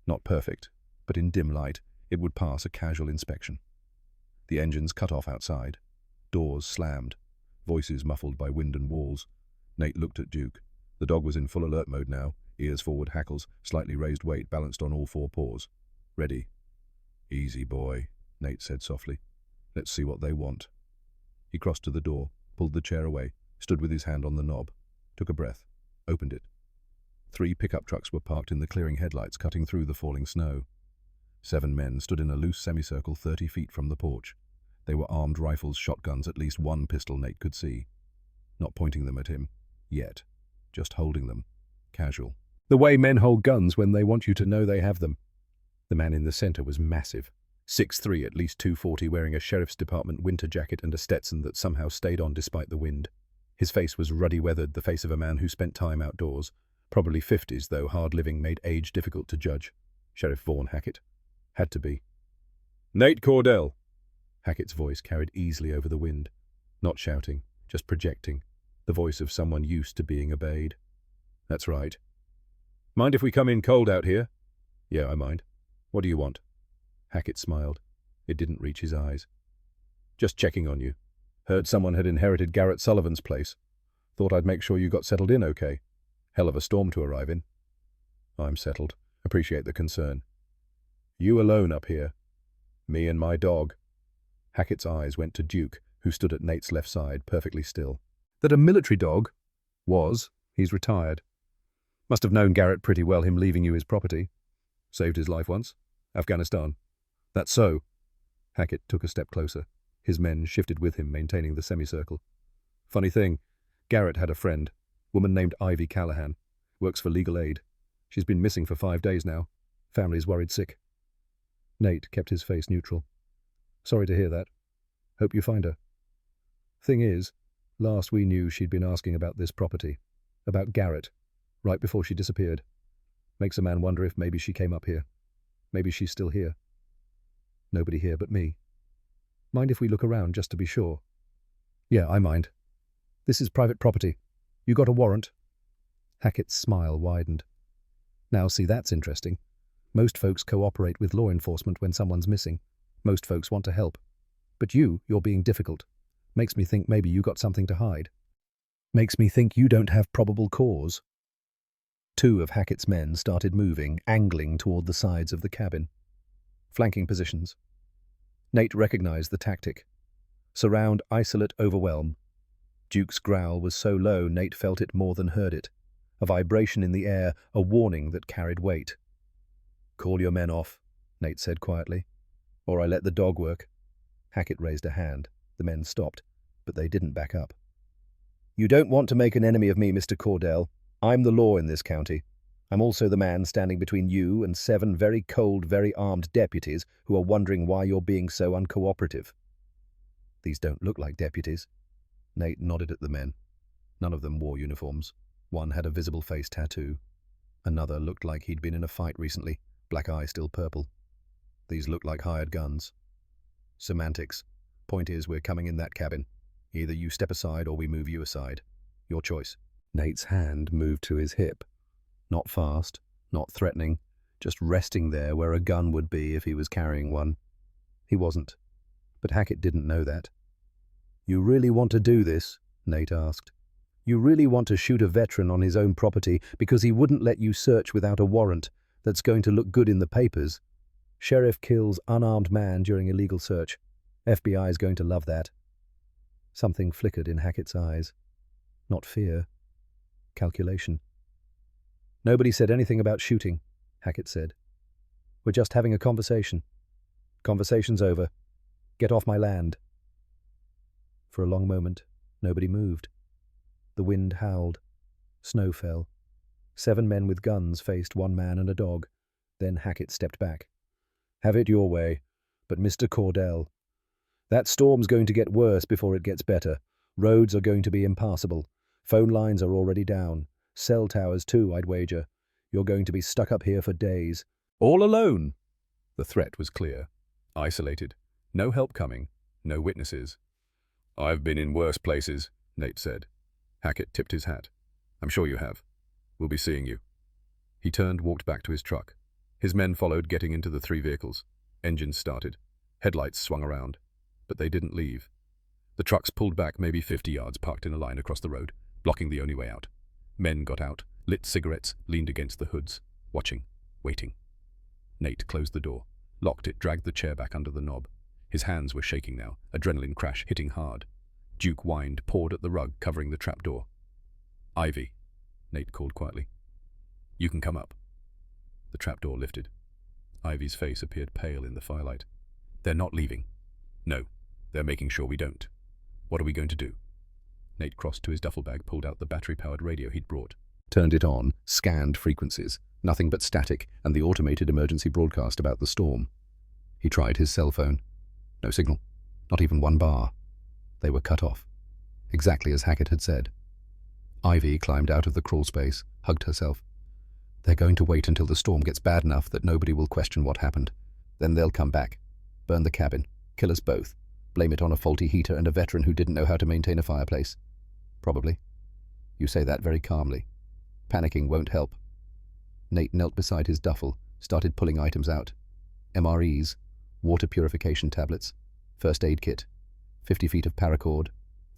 Not perfect, but in dim light, it would pass a casual inspection. The engines cut off outside. Doors slammed. Voices muffled by wind and walls. Nate looked at Duke. The dog was in full alert mode now, ears forward, hackles, slightly raised weight balanced on all 4 paws. Ready. "Easy, boy," Nate said softly. "Let's see what they want." He crossed to the door, pulled the chair away, stood with his hand on the knob, took a breath, opened it. 3 pickup trucks were parked in the clearing headlights cutting through the falling snow. 7 men stood in a loose semicircle 30 feet from the porch. They were armed rifles, shotguns, at least one pistol Nate could see. Not pointing them at him, yet, just holding them, casual. The way men hold guns when they want you to know they have them. The man in the center was massive. 6'3", at least 240, wearing a sheriff's department winter jacket and a Stetson that somehow stayed on despite the wind. His face was ruddy weathered, the face of a man who spent time outdoors. Probably 50s, though hard living made age difficult to judge. Sheriff Vaughn Hackett. Had to be. "Nate Cordell." Hackett's voice carried easily over the wind. Not shouting, just projecting. The voice of someone used to being obeyed. "That's right. Mind if we come in cold out here?" "Yeah, I mind. What do you want?" Hackett smiled. It didn't reach his eyes. "Just checking on you. Heard someone had inherited Garrett Sullivan's place. Thought I'd make sure you got settled in okay. Hell of a storm to arrive in." "I'm settled. Appreciate the concern." "You alone up here?" "Me and my dog." Hackett's eyes went to Duke, who stood at Nate's left side, perfectly still. "That a military dog?" "Was. He's retired. Must have known Garrett pretty well, him leaving you his property. Saved his life once. Afghanistan." "That's so." Hackett took a step closer. His men shifted with him, maintaining the semicircle. "Funny thing, Garrett had a friend, woman named Ivy Callahan. Works for legal aid. She's been missing for 5 days now. Family's worried sick." Nate kept his face neutral. "Sorry to hear that. Hope you find her. Thing is, last we knew she'd been asking about this property. About Garrett. Right before she disappeared. Makes a man wonder if maybe she came up here. Maybe she's still here. Nobody here but me. Mind if we look around just to be sure?" "Yeah, I mind. This is private property. You got a warrant?" Hackett's smile widened. "Now see, that's interesting. Most folks cooperate with law enforcement when someone's missing. Most folks want to help. But you're being difficult. Makes me think maybe you got something to hide. Makes me think you don't have probable cause." 2 of Hackett's men started moving, angling toward the sides of the cabin. Flanking positions. Nate recognized the tactic. Surround, isolate, overwhelm. Duke's growl was so low Nate felt it more than heard it. A vibration in the air, a warning that carried weight. "Call your men off," Nate said quietly. "Or I let the dog work." Hackett raised a hand. The men stopped, but they didn't back up. "You don't want to make an enemy of me, Mr. Cordell. I'm the law in this county. I'm also the man standing between you and 7 very cold, very armed deputies who are wondering why you're being so uncooperative." "These don't look like deputies." Nate nodded at the men. None of them wore uniforms. One had a visible face tattoo. Another looked like he'd been in a fight recently, black eye still purple. These looked like hired guns. "Semantics. Point is, we're coming in that cabin. Either you step aside or we move you aside. Your choice." Nate's hand moved to his hip. Not fast, not threatening, just resting there where a gun would be if he was carrying one. He wasn't. But Hackett didn't know that. "You really want to do this?" Nate asked. "You really want to shoot a veteran on his own property because he wouldn't let you search without a warrant that's going to look good in the papers? Sheriff kills unarmed man during illegal search. FBI's going to love that." Something flickered in Hackett's eyes. Not fear. Calculation. "Nobody said anything about shooting," Hackett said. "We're just having a conversation. Conversation's over. Get off my land." For a long moment, nobody moved. The wind howled. Snow fell. 7 men with guns faced 1 man and a dog. Then Hackett stepped back. "Have it your way, but Mr. Cordell, that storm's going to get worse before it gets better. Roads are going to be impassable. Phone lines are already down. Cell towers too, I'd wager. You're going to be stuck up here for days." All alone. The threat was clear. Isolated. No help coming. No witnesses. "I've been in worse places," Nate said. Hackett tipped his hat. "I'm sure you have. We'll be seeing you." He turned, walked back to his truck. His men followed, getting into the 3 vehicles. Engines started. Headlights swung around. But they didn't leave. The trucks pulled back maybe 50 yards, parked in a line across the road, blocking the only way out. Men got out, lit cigarettes, leaned against the hoods, watching, waiting. Nate closed the door, locked it, dragged the chair back under the knob. His hands were shaking now, adrenaline crash hitting hard. Duke whined, pawed at the rug, covering the trapdoor. "Ivy," Nate called quietly. "You can come up." The trapdoor lifted. Ivy's face appeared pale in the firelight. "They're not leaving." "No, they're making sure we don't." "What are we going to do?" Nate crossed to his duffel bag, pulled out the battery-powered radio he'd brought. Turned it on, scanned frequencies. Nothing but static and the automated emergency broadcast about the storm. He tried his cell phone. No signal. Not even 1 bar. They were cut off. Exactly as Hackett had said. Ivy climbed out of the crawl space, hugged herself. They're going to wait until the storm gets bad enough that nobody will question what happened. Then they'll come back. Burn the cabin. Kill us both. Blame it on a faulty heater and a veteran who didn't know how to maintain a fireplace. Probably. You say that very calmly. Panicking won't help. Nate knelt beside his duffel, started pulling items out. MREs, water purification tablets, first aid kit, 50 feet of paracord,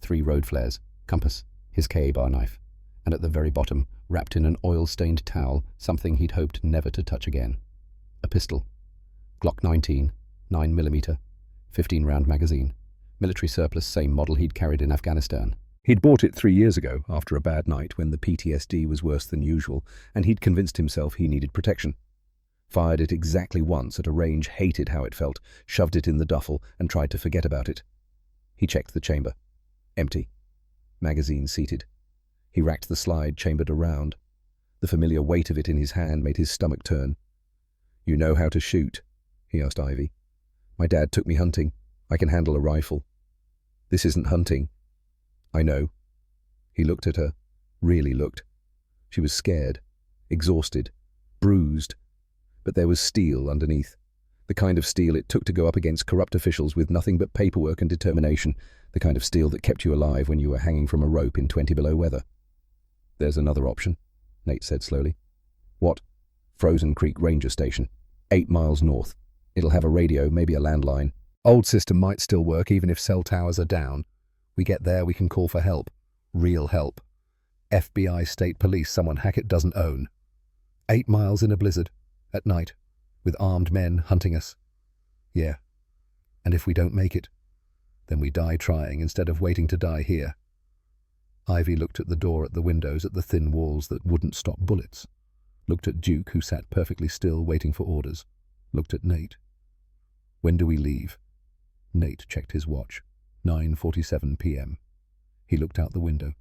3 road flares, compass, his K-bar knife, and at the very bottom, wrapped in an oil-stained towel, something he'd hoped never to touch again. A pistol. Glock 19, 9mm, 15-round magazine. Military surplus, same model he'd carried in Afghanistan. He'd bought it 3 years ago, after a bad night when the PTSD was worse than usual, and he'd convinced himself he needed protection. Fired it exactly once at a range, hated how it felt, shoved it in the duffel, and tried to forget about it. He checked the chamber. Empty. Magazine seated. He racked the slide, chambered around. The familiar weight of it in his hand made his stomach turn. "You know how to shoot?" he asked Ivy. "My dad took me hunting. I can handle a rifle." "This isn't hunting." "I know." He looked at her. Really looked. She was scared, exhausted, bruised. But there was steel underneath. The kind of steel it took to go up against corrupt officials with nothing but paperwork and determination. The kind of steel that kept you alive when you were hanging from a rope in 20 below weather. "There's another option," Nate said slowly. "What?" "Frozen Creek Ranger Station. 8 miles north. It'll have a radio, maybe a landline. Old system might still work even if cell towers are down. We get there, we can call for help. Real help. FBI, state police, someone Hackett doesn't own. 8 miles in a blizzard. At night. With armed men hunting us. Yeah. And if we don't make it, then we die trying instead of waiting to die here." Ivy looked at the door, at the windows, at the thin walls that wouldn't stop bullets. Looked at Duke, who sat perfectly still, waiting for orders. Looked at Nate. "When do we leave?" Nate checked his watch. 9:47 p.m. He looked out the window.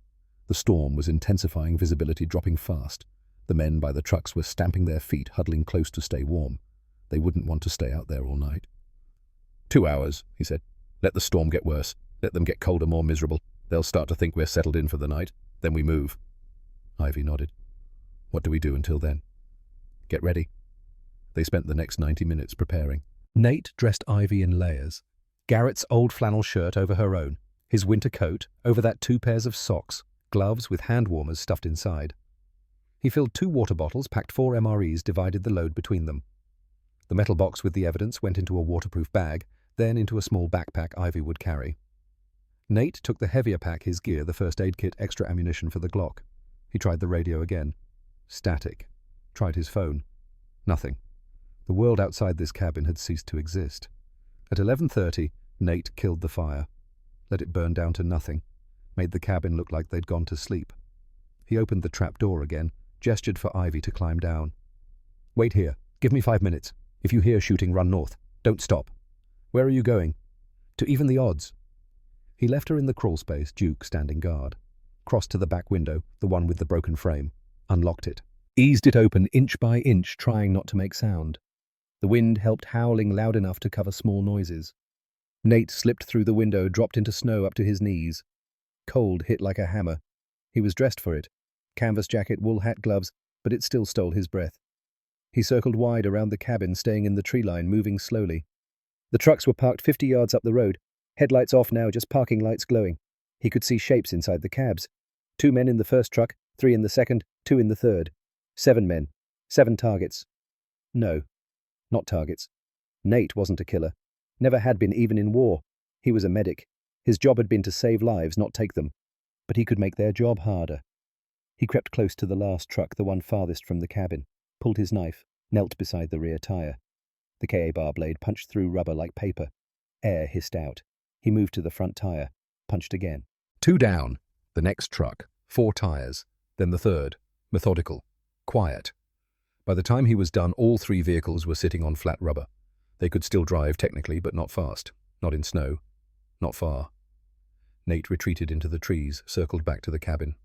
The storm was intensifying, visibility dropping fast. The men by the trucks were stamping their feet, huddling close to stay warm. They wouldn't want to stay out there all night. 2 hours, he said. "Let the storm get worse. Let them get colder, more miserable. They'll start to think we're settled in for the night. Then we move." Ivy nodded. "What do we do until then?" "Get ready." They spent the next 90 minutes preparing. Nate dressed Ivy in layers. Garrett's old flannel shirt over her own, his winter coat over that 2 pairs of socks, gloves with hand warmers stuffed inside. He filled 2 water bottles, packed 4 MREs, divided the load between them. The metal box with the evidence went into a waterproof bag, then into a small backpack Ivy would carry. Nate took the heavier pack, his gear, the first aid kit, extra ammunition for the Glock. He tried the radio again. Static. Tried his phone. Nothing. The world outside this cabin had ceased to exist. At 11:30, Nate killed the fire. Let it burn down to nothing. Made the cabin look like they'd gone to sleep. He opened the trap door again, gestured for Ivy to climb down. "Wait here. Give me 5 minutes. If you hear shooting, run north. Don't stop." "Where are you going?" "To even the odds." He left her in the crawl space, Duke standing guard. crossed to the back window, the one with the broken frame, unlocked it, eased it open inch by inch, trying not to make sound. The wind helped, howling loud enough to cover small noises. Nate slipped through the window, dropped into snow up to his knees. Cold hit like a hammer. He was dressed for it. Canvas jacket, wool hat, gloves, but it still stole his breath. He circled wide around the cabin, staying in the tree line, moving slowly. The trucks were parked 50 yards up the road. Headlights off now, just parking lights glowing. He could see shapes inside the cabs. 2 men in the first truck, 3 in the second, 2 in the third. 7 men. 7 targets. No, not targets. Nate wasn't a killer. Never had been, even in war. He was a medic. His job had been to save lives, not take them. But he could make their job harder. He crept close to the last truck, the one farthest from the cabin, pulled his knife, knelt beside the rear tire. The KA bar blade punched through rubber like paper. Air hissed out. He moved to the front tire, punched again. 2 down. The next truck. 4 tires. Then the third. Methodical. Quiet. By the time he was done, all 3 vehicles were sitting on flat rubber. They could still drive technically, but not fast. Not in snow. Not far. Nate retreated into the trees, circled back to the cabin.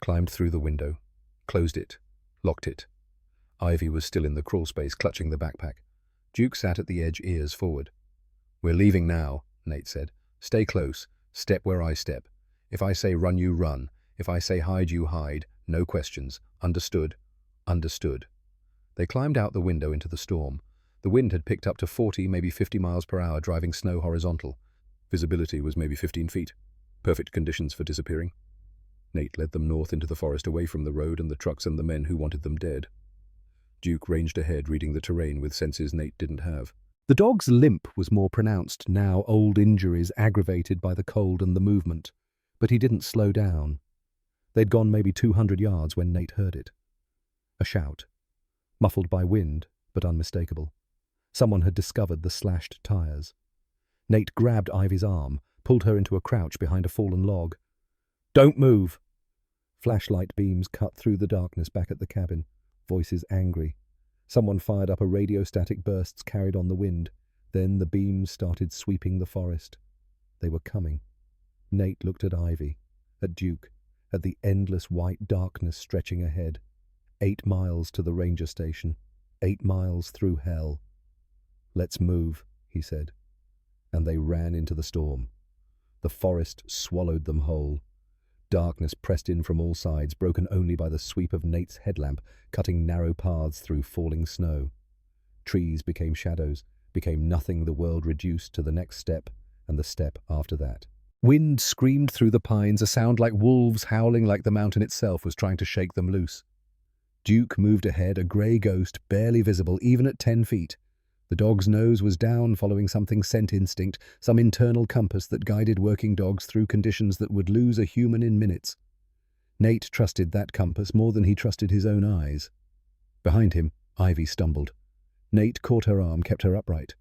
Climbed through the window. Closed it. Locked it. Ivy was still in the crawl space, clutching the backpack. Duke sat at the edge, ears forward. "We're leaving now," Nate said. "Stay close. Step where I step. If I say run, you run. If I say hide, you hide. No questions. Understood?" Understood. They climbed out the window into the storm. The wind had picked up to 40, maybe 50 miles per hour, driving snow horizontal. Visibility was maybe 15 feet. Perfect conditions for disappearing. Nate led them north into the forest, away from the road and the trucks and the men who wanted them dead. Duke ranged ahead, reading the terrain with senses Nate didn't have. The dog's limp was more pronounced now, old injuries aggravated by the cold and the movement. But he didn't slow down. They'd gone maybe 200 yards when Nate heard it. A shout. Muffled by wind, but unmistakable. Someone had discovered the slashed tires. Nate grabbed Ivy's arm, pulled her into a crouch behind a fallen log. "Don't move!" Flashlight beams cut through the darkness back at the cabin, voices angry. Someone fired up a radio-static bursts carried on the wind. Then the beams started sweeping the forest. They were coming. Nate looked at Ivy, at Duke, at the endless white darkness stretching ahead. 8 miles to the ranger station. 8 miles through hell. "Let's move," he said. And they ran into the storm. The forest swallowed them whole. Darkness pressed in from all sides, broken only by the sweep of Nate's headlamp, cutting narrow paths through falling snow. Trees became shadows, became nothing, the world reduced to the next step, and the step after that. Wind screamed through the pines, a sound like wolves howling, like the mountain itself was trying to shake them loose. Duke moved ahead, a grey ghost, barely visible, even at 10 feet. The dog's nose was down, following something scent instinct, some internal compass that guided working dogs through conditions that would lose a human in minutes. Nate trusted that compass more than he trusted his own eyes. Behind him, Ivy stumbled. Nate caught her arm, kept her upright.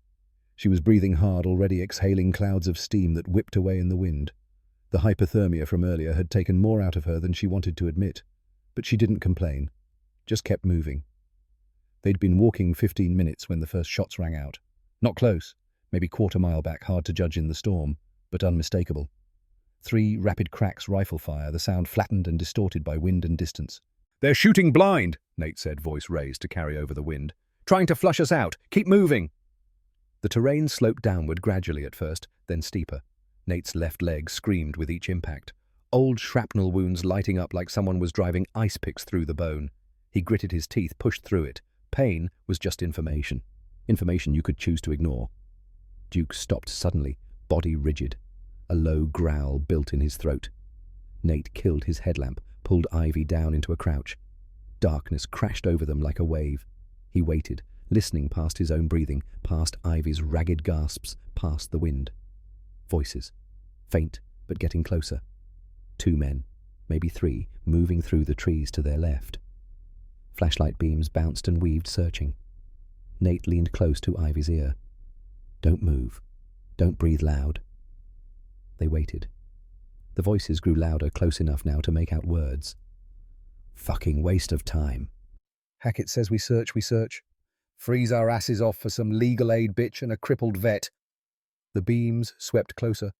She was breathing hard, already exhaling clouds of steam that whipped away in the wind. The hypothermia from earlier had taken more out of her than she wanted to admit, but she didn't complain, just kept moving. They'd been walking 15 minutes when the first shots rang out. Not close, maybe quarter mile back, hard to judge in the storm, but unmistakable. 3 rapid cracks, rifle fire, the sound flattened and distorted by wind and distance. "They're shooting blind," Nate said, voice raised to carry over the wind. "Trying to flush us out. Keep moving." The terrain sloped downward gradually at first, then steeper. Nate's left leg screamed with each impact. Old shrapnel wounds lighting up like someone was driving ice picks through the bone. He gritted his teeth, pushed through it. Pain was just information. Information you could choose to ignore. Duke stopped suddenly, body rigid. A low growl built in his throat. Nate killed his headlamp, pulled Ivy down into a crouch. Darkness crashed over them like a wave. He waited, listening past his own breathing, past Ivy's ragged gasps, past the wind. Voices. Faint, but getting closer. 2 men, maybe 3, moving through the trees to their left. Flashlight beams bounced and weaved, searching. Nate leaned close to Ivy's ear. "Don't move. Don't breathe loud." They waited. The voices grew louder, close enough now to make out words. "Fucking waste of time." "Hackett says we search, we search. Freeze our asses off for some legal aid bitch and a crippled vet." The beams swept closer.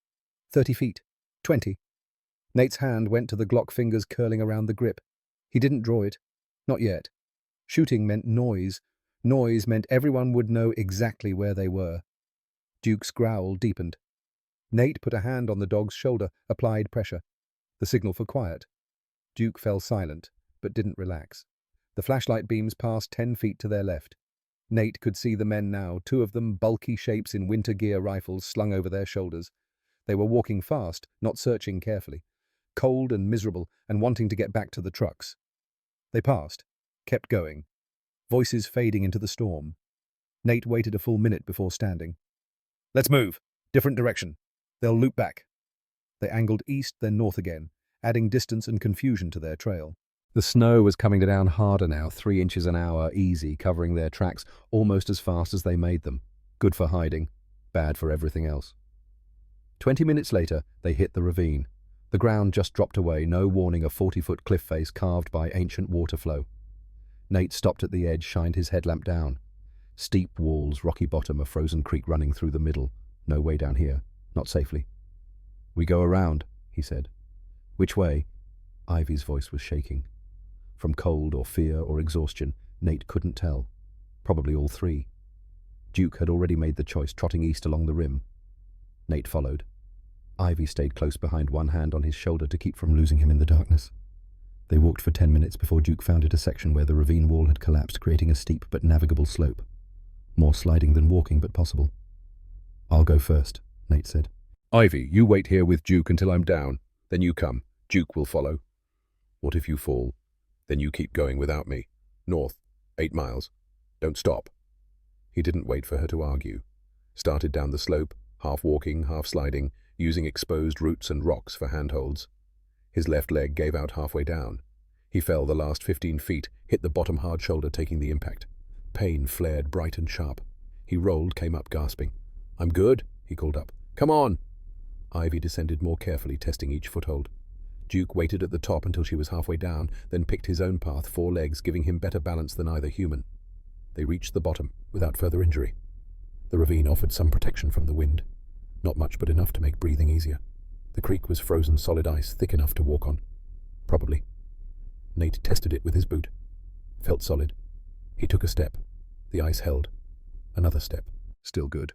30 feet. 20. Nate's hand went to the Glock fingers curling around the grip. He didn't draw it. Not yet. Shooting meant noise. Noise meant everyone would know exactly where they were. Duke's growl deepened. Nate put a hand on the dog's shoulder, applied pressure. The signal for quiet. Duke fell silent, but didn't relax. The flashlight beams passed 10 feet to their left. Nate could see the men now, 2 of them bulky shapes in winter gear rifles slung over their shoulders. They were walking fast, not searching carefully, cold and miserable and wanting to get back to the trucks. They passed, kept going, voices fading into the storm. Nate waited a full minute before standing. "Let's move. Different direction. They'll loop back." They angled east, then north again, adding distance and confusion to their trail. The snow was coming down harder now, 3 inches an hour, easy, covering their tracks almost as fast as they made them. Good for hiding, bad for everything else. 20 minutes later, they hit the ravine. The ground just dropped away, no warning a 40-foot cliff face carved by ancient water flow. Nate stopped at the edge, shined his headlamp down. Steep walls, rocky bottom, a frozen creek running through the middle. No way down here, not safely. "We go around," he said. "Which way?" Ivy's voice was shaking. From cold or fear or exhaustion, Nate couldn't tell. Probably all 3. Duke had already made the choice, trotting east along the rim. Nate followed. Ivy stayed close behind, one hand on his shoulder to keep from losing him in the darkness. They walked for 10 minutes before Duke found a section where the ravine wall had collapsed, creating a steep but navigable slope. More sliding than walking, but possible. "I'll go first," Nate said. "Ivy, you wait here with Duke until I'm down. Then you come. Duke will follow." "What if you fall? Then you keep going without me. North, 8 miles. Don't stop." He didn't wait for her to argue. Started down the slope, half walking, half sliding, using exposed roots and rocks for handholds. His left leg gave out halfway down. He fell the last 15 feet, hit the bottom hard shoulder, taking the impact. Pain flared bright and sharp. He rolled, came up gasping. "I'm good," he called up. "Come on." Ivy descended more carefully, testing each foothold. Duke waited at the top until she was halfway down, then picked his own path, 4 legs, giving him better balance than either human. They reached the bottom, without further injury. The ravine offered some protection from the wind. Not much, but enough to make breathing easier. The creek was frozen solid ice, thick enough to walk on. Probably. Nate tested it with his boot. Felt solid. He took a step. The ice held. Another step. Still good.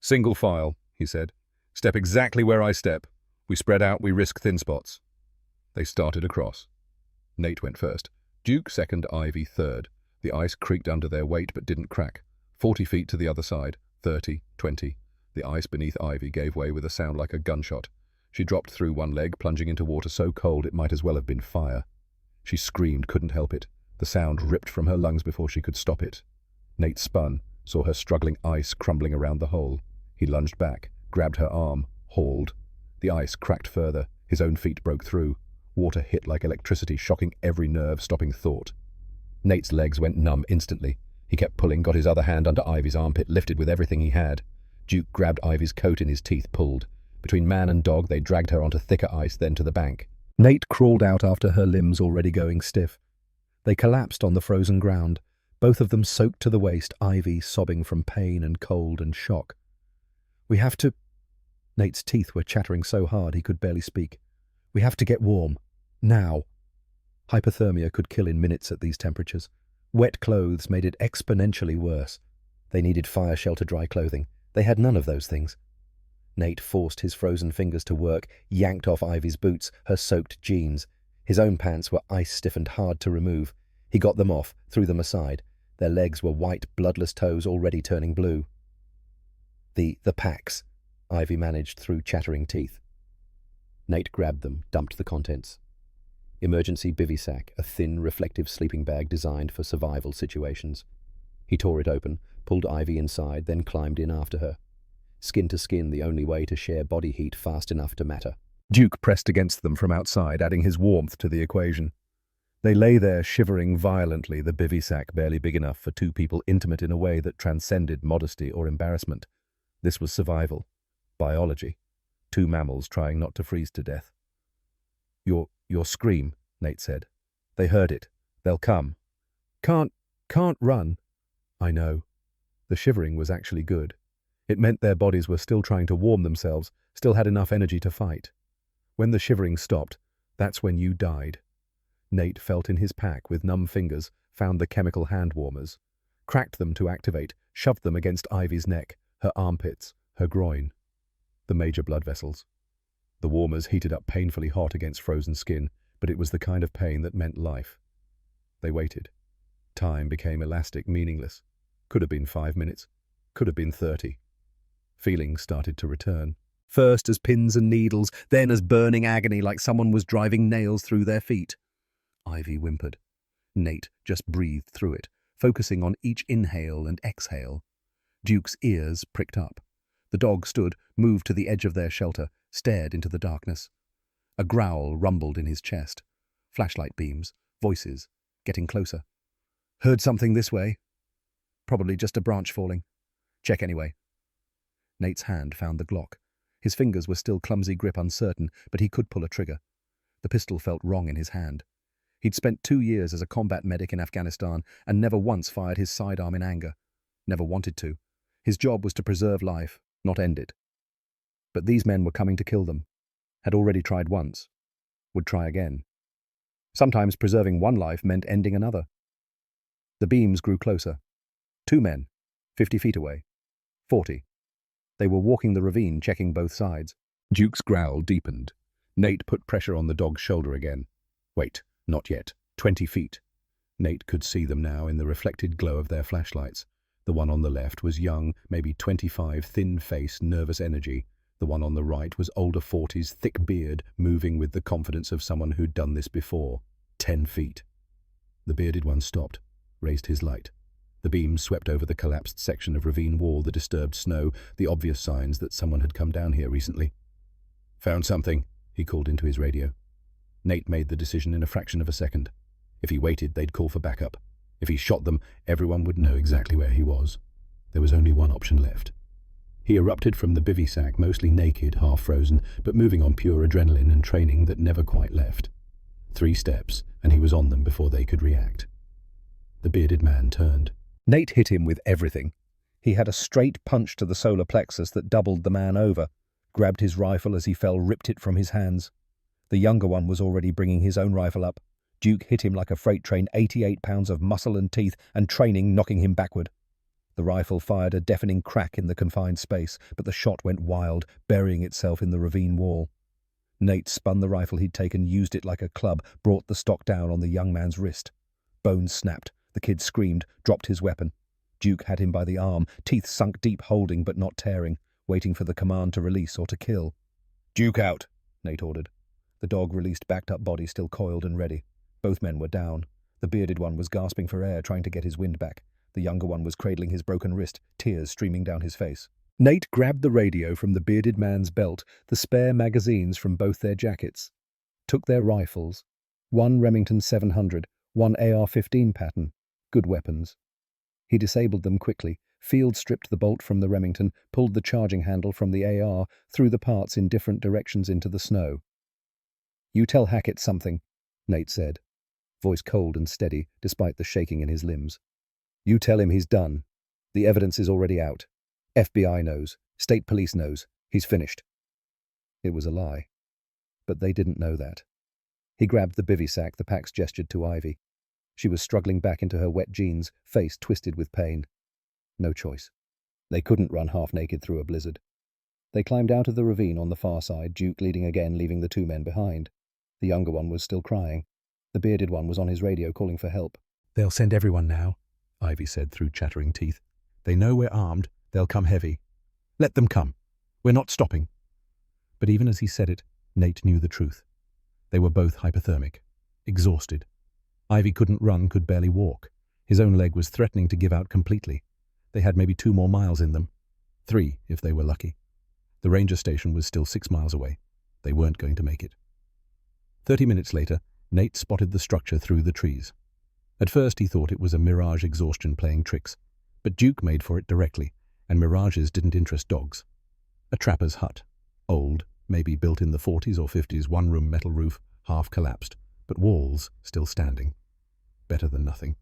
"Single file," he said. "Step exactly where I step. We spread out, we risk thin spots." They started across. Nate went first. Duke second, Ivy third. The ice creaked under their weight but didn't crack. 40 feet to the other side. 30, 20. The ice beneath Ivy gave way with a sound like a gunshot. She dropped through one leg, plunging into water so cold it might as well have been fire. She screamed, couldn't help it. The sound ripped from her lungs before she could stop it. Nate spun, saw her struggling ice crumbling around the hole. He lunged back, grabbed her arm, hauled. The ice cracked further. His own feet broke through. Water hit like electricity, shocking every nerve, stopping thought. Nate's legs went numb instantly. He kept pulling, got his other hand under Ivy's armpit, lifted with everything he had. Duke grabbed Ivy's coat in his teeth, pulled. Between man and dog, they dragged her onto thicker ice, then to the bank. Nate crawled out after her limbs already going stiff. They collapsed on the frozen ground, both of them soaked to the waist, Ivy sobbing from pain and cold and shock. "We have to—" Nate's teeth were chattering so hard he could barely speak. "We have to get warm. Now." Hypothermia could kill in minutes at these temperatures. Wet clothes made it exponentially worse. They needed fire shelter dry clothing. They had none of those things. Nate forced his frozen fingers to work, yanked off Ivy's boots, her soaked jeans. His own pants were ice-stiffened, hard to remove. He got them off, threw them aside. Their legs were white, bloodless toes already turning blue. The packs, Ivy managed through chattering teeth. Nate grabbed them, dumped the contents. Emergency bivy sack, a thin, reflective sleeping bag designed for survival situations. He tore it open, pulled Ivy inside, then climbed in after her. Skin to skin, the only way to share body heat fast enough to matter. Duke pressed against them from outside, adding his warmth to the equation. They lay there shivering violently, the bivy sack barely big enough for 2 people intimate in a way that transcended modesty or embarrassment. This was survival. Biology. 2 mammals trying not to freeze to death. Your scream," Nate said. "They heard it. They'll come." Can't run." "I know." The shivering was actually good. It meant their bodies were still trying to warm themselves, still had enough energy to fight. When the shivering stopped, that's when you died. Nate felt in his pack with numb fingers, found the chemical hand warmers, cracked them to activate, shoved them against Ivy's neck, her armpits, her groin. The major blood vessels. The warmers heated up painfully hot against frozen skin, but it was the kind of pain that meant life. They waited. Time became elastic, meaningless. Could have been 5 minutes. Could have been 30. Feelings started to return. First as pins and needles, then as burning agony like someone was driving nails through their feet. Ivy whimpered. Nate just breathed through it, focusing on each inhale and exhale. Duke's ears pricked up. The dog stood, moved to the edge of their shelter, stared into the darkness. A growl rumbled in his chest. Flashlight beams, voices, getting closer. Heard something this way. Probably just a branch falling. Check anyway. Nate's hand found the Glock. His fingers were still clumsy grip uncertain, but he could pull a trigger. The pistol felt wrong in his hand. He'd spent 2 years as a combat medic in Afghanistan and never once fired his sidearm in anger. Never wanted to. His job was to preserve life, not end it. But these men were coming to kill them. Had already tried once. Would try again. Sometimes preserving one life meant ending another. The beams grew closer. 2 men, 50 feet away. 40. They were walking the ravine, checking both sides. Duke's growl deepened. Nate put pressure on the dog's shoulder again. Wait, not yet. 20 feet. Nate could see them now in the reflected glow of their flashlights. The one on the left was young, maybe 25, thin face, nervous energy. The one on the right was older 40s, thick beard, moving with the confidence of someone who'd done this before. 10 feet. The bearded one stopped, raised his light. The beam swept over the collapsed section of ravine wall, the disturbed snow, the obvious signs that someone had come down here recently. Found something, he called into his radio. Nate made the decision in a fraction of a second. If he waited, they'd call for backup. If he shot them, everyone would know exactly where he was. There was only one option left. He erupted from the bivy sack, mostly naked, half-frozen, but moving on pure adrenaline and training that never quite left. 3 steps, and he was on them before they could react. The bearded man turned. Nate hit him with everything. He had a straight punch to the solar plexus that doubled the man over, grabbed his rifle as he fell, ripped it from his hands. The younger one was already bringing his own rifle up. Duke hit him like a freight train, 88 pounds of muscle and teeth, and training knocking him backward. The rifle fired a deafening crack in the confined space, but the shot went wild, burying itself in the ravine wall. Nate spun the rifle he'd taken, used it like a club, brought the stock down on the young man's wrist. Bones snapped. The kid screamed, dropped his weapon. Duke had him by the arm, teeth sunk deep, holding but not tearing, waiting for the command to release or to kill. Duke out, Nate ordered. The dog released backed-up body, still coiled and ready. Both men were down. The bearded one was gasping for air, trying to get his wind back. The younger one was cradling his broken wrist, tears streaming down his face. Nate grabbed the radio from the bearded man's belt, the spare magazines from both their jackets. Took their rifles. One Remington 700, one AR-15 pattern. Good weapons. He disabled them quickly, field-stripped the bolt from the Remington, pulled the charging handle from the AR, threw the parts in different directions into the snow. You tell Hackett something, Nate said, voice cold and steady, despite the shaking in his limbs. You tell him he's done. The evidence is already out. FBI knows. State police knows. He's finished. It was a lie. But they didn't know that. He grabbed the bivy sack the Pax gestured to Ivy. She was struggling back into her wet jeans, face twisted with pain. No choice. They couldn't run half-naked through a blizzard. They climbed out of the ravine on the far side, Duke leading again, leaving the 2 men behind. The younger one was still crying. The bearded one was on his radio calling for help. They'll send everyone now, Ivy said through chattering teeth. They know we're armed. They'll come heavy. Let them come. We're not stopping. But even as he said it, Nate knew the truth. They were both hypothermic, exhausted. Ivy couldn't run, could barely walk. His own leg was threatening to give out completely. They had maybe 2 more miles in them. 3, if they were lucky. The ranger station was still 6 miles away. They weren't going to make it. 30 minutes later, Nate spotted the structure through the trees. At first he thought it was a mirage exhaustion playing tricks, but Duke made for it directly, and mirages didn't interest dogs. A trapper's hut. Old, maybe built in the 40s or 50s, 1-room metal roof, half collapsed, but walls still standing. Better than nothing.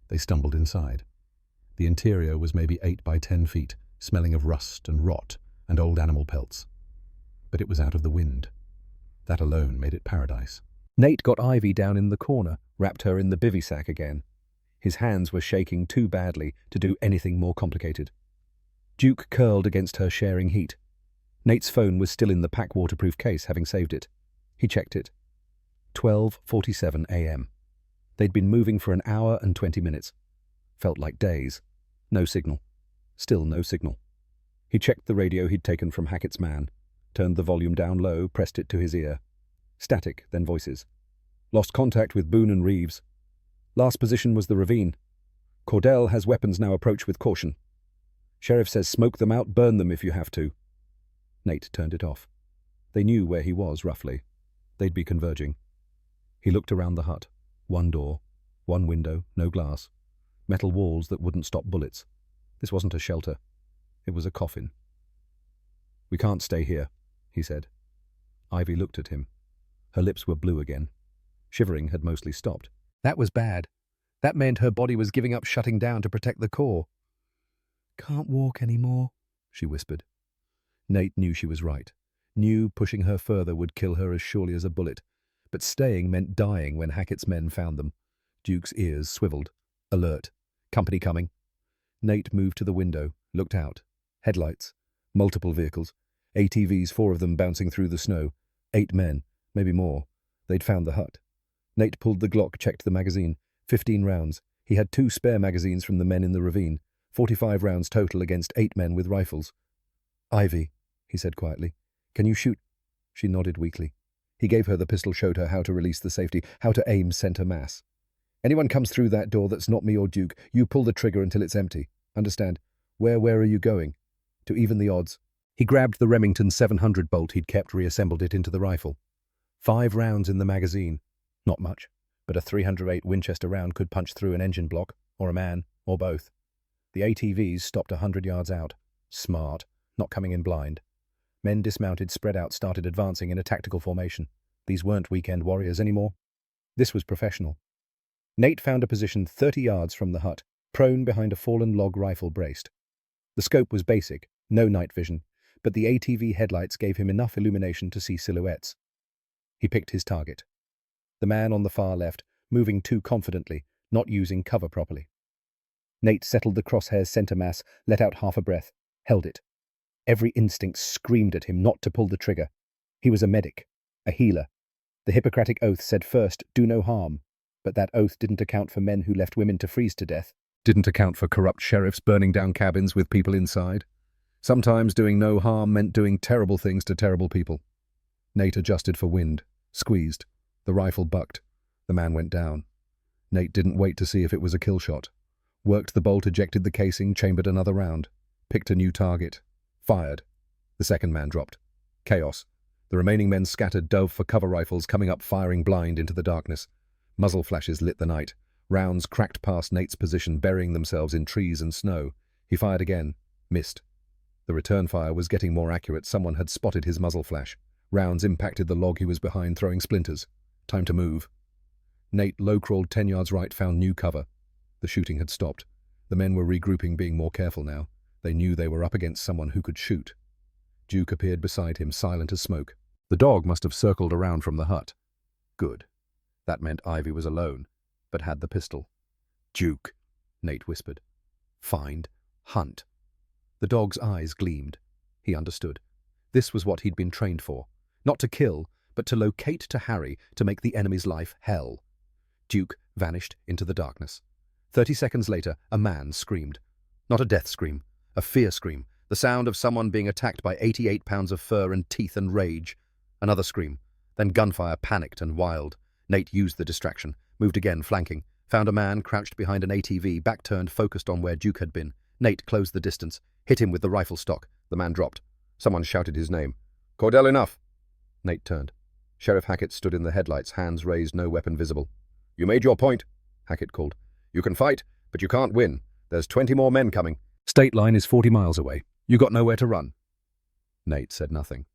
They stumbled inside. The interior was maybe 8 by 10 feet, smelling of rust and rot and old animal pelts. But it was out of the wind. That alone made it paradise. Nate got Ivy down in the corner, wrapped her in the bivy sack again. His hands were shaking too badly to do anything more complicated. Duke curled against her, sharing heat. Nate's phone was still in the pack waterproof case, having saved it. He checked it. 12:47 a.m. They'd been moving for an hour and 20 minutes. Felt like days. No signal. Still no signal. He checked the radio he'd taken from Hackett's man, turned the volume down low, pressed it to his ear. Static, then voices. Lost contact with Boone and Reeves. Last position was the ravine. Cordell has weapons now, approach with caution. Sheriff says smoke them out, burn them if you have to. Nate turned it off. They knew where he was, roughly. They'd be converging. He looked around the hut. One door, one window, no glass. Metal walls that wouldn't stop bullets. This wasn't a shelter. It was a coffin. "We can't stay here," he said. Ivy looked at him. Her lips were blue again. Shivering had mostly stopped. That was bad. That meant her body was giving up, shutting down to protect the core. "Can't walk anymore," she whispered. Nate knew she was right. Knew pushing her further would kill her as surely as a bullet. But staying meant dying when Hackett's men found them. Duke's ears swiveled. Alert. Company coming. Nate moved to the window, looked out. Headlights. Multiple vehicles. ATVs, 4 of them bouncing through the snow. 8 men, maybe more. They'd found the hut. Nate pulled the Glock, checked the magazine. 15 rounds. He had 2 spare magazines from the men in the ravine. 45 rounds total against 8 men with rifles. "Ivy," he said quietly, "can you shoot?" She nodded weakly. He gave her the pistol, showed her how to release the safety, how to aim center mass. "Anyone comes through that door that's not me or Duke, you pull the trigger until it's empty. Understand? Where are you going?" To even the odds. He grabbed the Remington 700 bolt he'd kept, reassembled it into the rifle. 5 rounds in the magazine. Not much, but a .308 Winchester round could punch through an engine block, or a man, or both. The ATVs stopped 100 yards out. Smart, not coming in blind. Men dismounted, spread out, started advancing in a tactical formation. These weren't weekend warriors anymore. This was professional. Nate found a position 30 yards from the hut, prone behind a fallen log rifle braced. The scope was basic, no night vision, but the ATV headlights gave him enough illumination to see silhouettes. He picked his target. The man on the far left, moving too confidently, not using cover properly. Nate settled the crosshair's center mass, let out half a breath, held it. Every instinct screamed at him not to pull the trigger. He was a medic, a healer. The Hippocratic Oath said first, do no harm, but that oath didn't account for men who left women to freeze to death. Didn't account for corrupt sheriffs burning down cabins with people inside. Sometimes doing no harm meant doing terrible things to terrible people. Nate adjusted for wind, squeezed. The rifle bucked. The man went down. Nate didn't wait to see if it was a kill shot. Worked the bolt, ejected the casing, chambered another round. Picked a new target. Fired. The second man dropped. Chaos. The remaining men scattered, dove for cover rifles, coming up firing blind into the darkness. Muzzle flashes lit the night. Rounds cracked past Nate's position, burying themselves in trees and snow. He fired again. Missed. The return fire was getting more accurate. Someone had spotted his muzzle flash. Rounds impacted the log he was behind, throwing splinters. Time to move. Nate low-crawled 10 yards right, found new cover. The shooting had stopped. The men were regrouping, being more careful now. They knew they were up against someone who could shoot. Duke appeared beside him, silent as smoke. The dog must have circled around from the hut. Good. That meant Ivy was alone, but had the pistol. "Duke," Nate whispered. "Find, hunt." The dog's eyes gleamed. He understood. This was what he'd been trained for. Not to kill, but to locate, to harry, to make the enemy's life hell. Duke vanished into the darkness. 30 seconds later, a man screamed. Not a death scream, a fear scream, the sound of someone being attacked by 88 pounds of fur and teeth and rage. Another scream, then gunfire, panicked and wild. Nate used the distraction, moved again, flanking, found a man crouched behind an ATV, back-turned, focused on where Duke had been. Nate closed the distance, hit him with the rifle stock. The man dropped. Someone shouted his name. "Cordell, enough!" Nate turned. Sheriff Hackett stood in the headlights, hands raised, no weapon visible. "You made your point," Hackett called. "You can fight, but you can't win. There's 20 more men coming." "State line is 40 miles away. You got nowhere to run." Nate said nothing.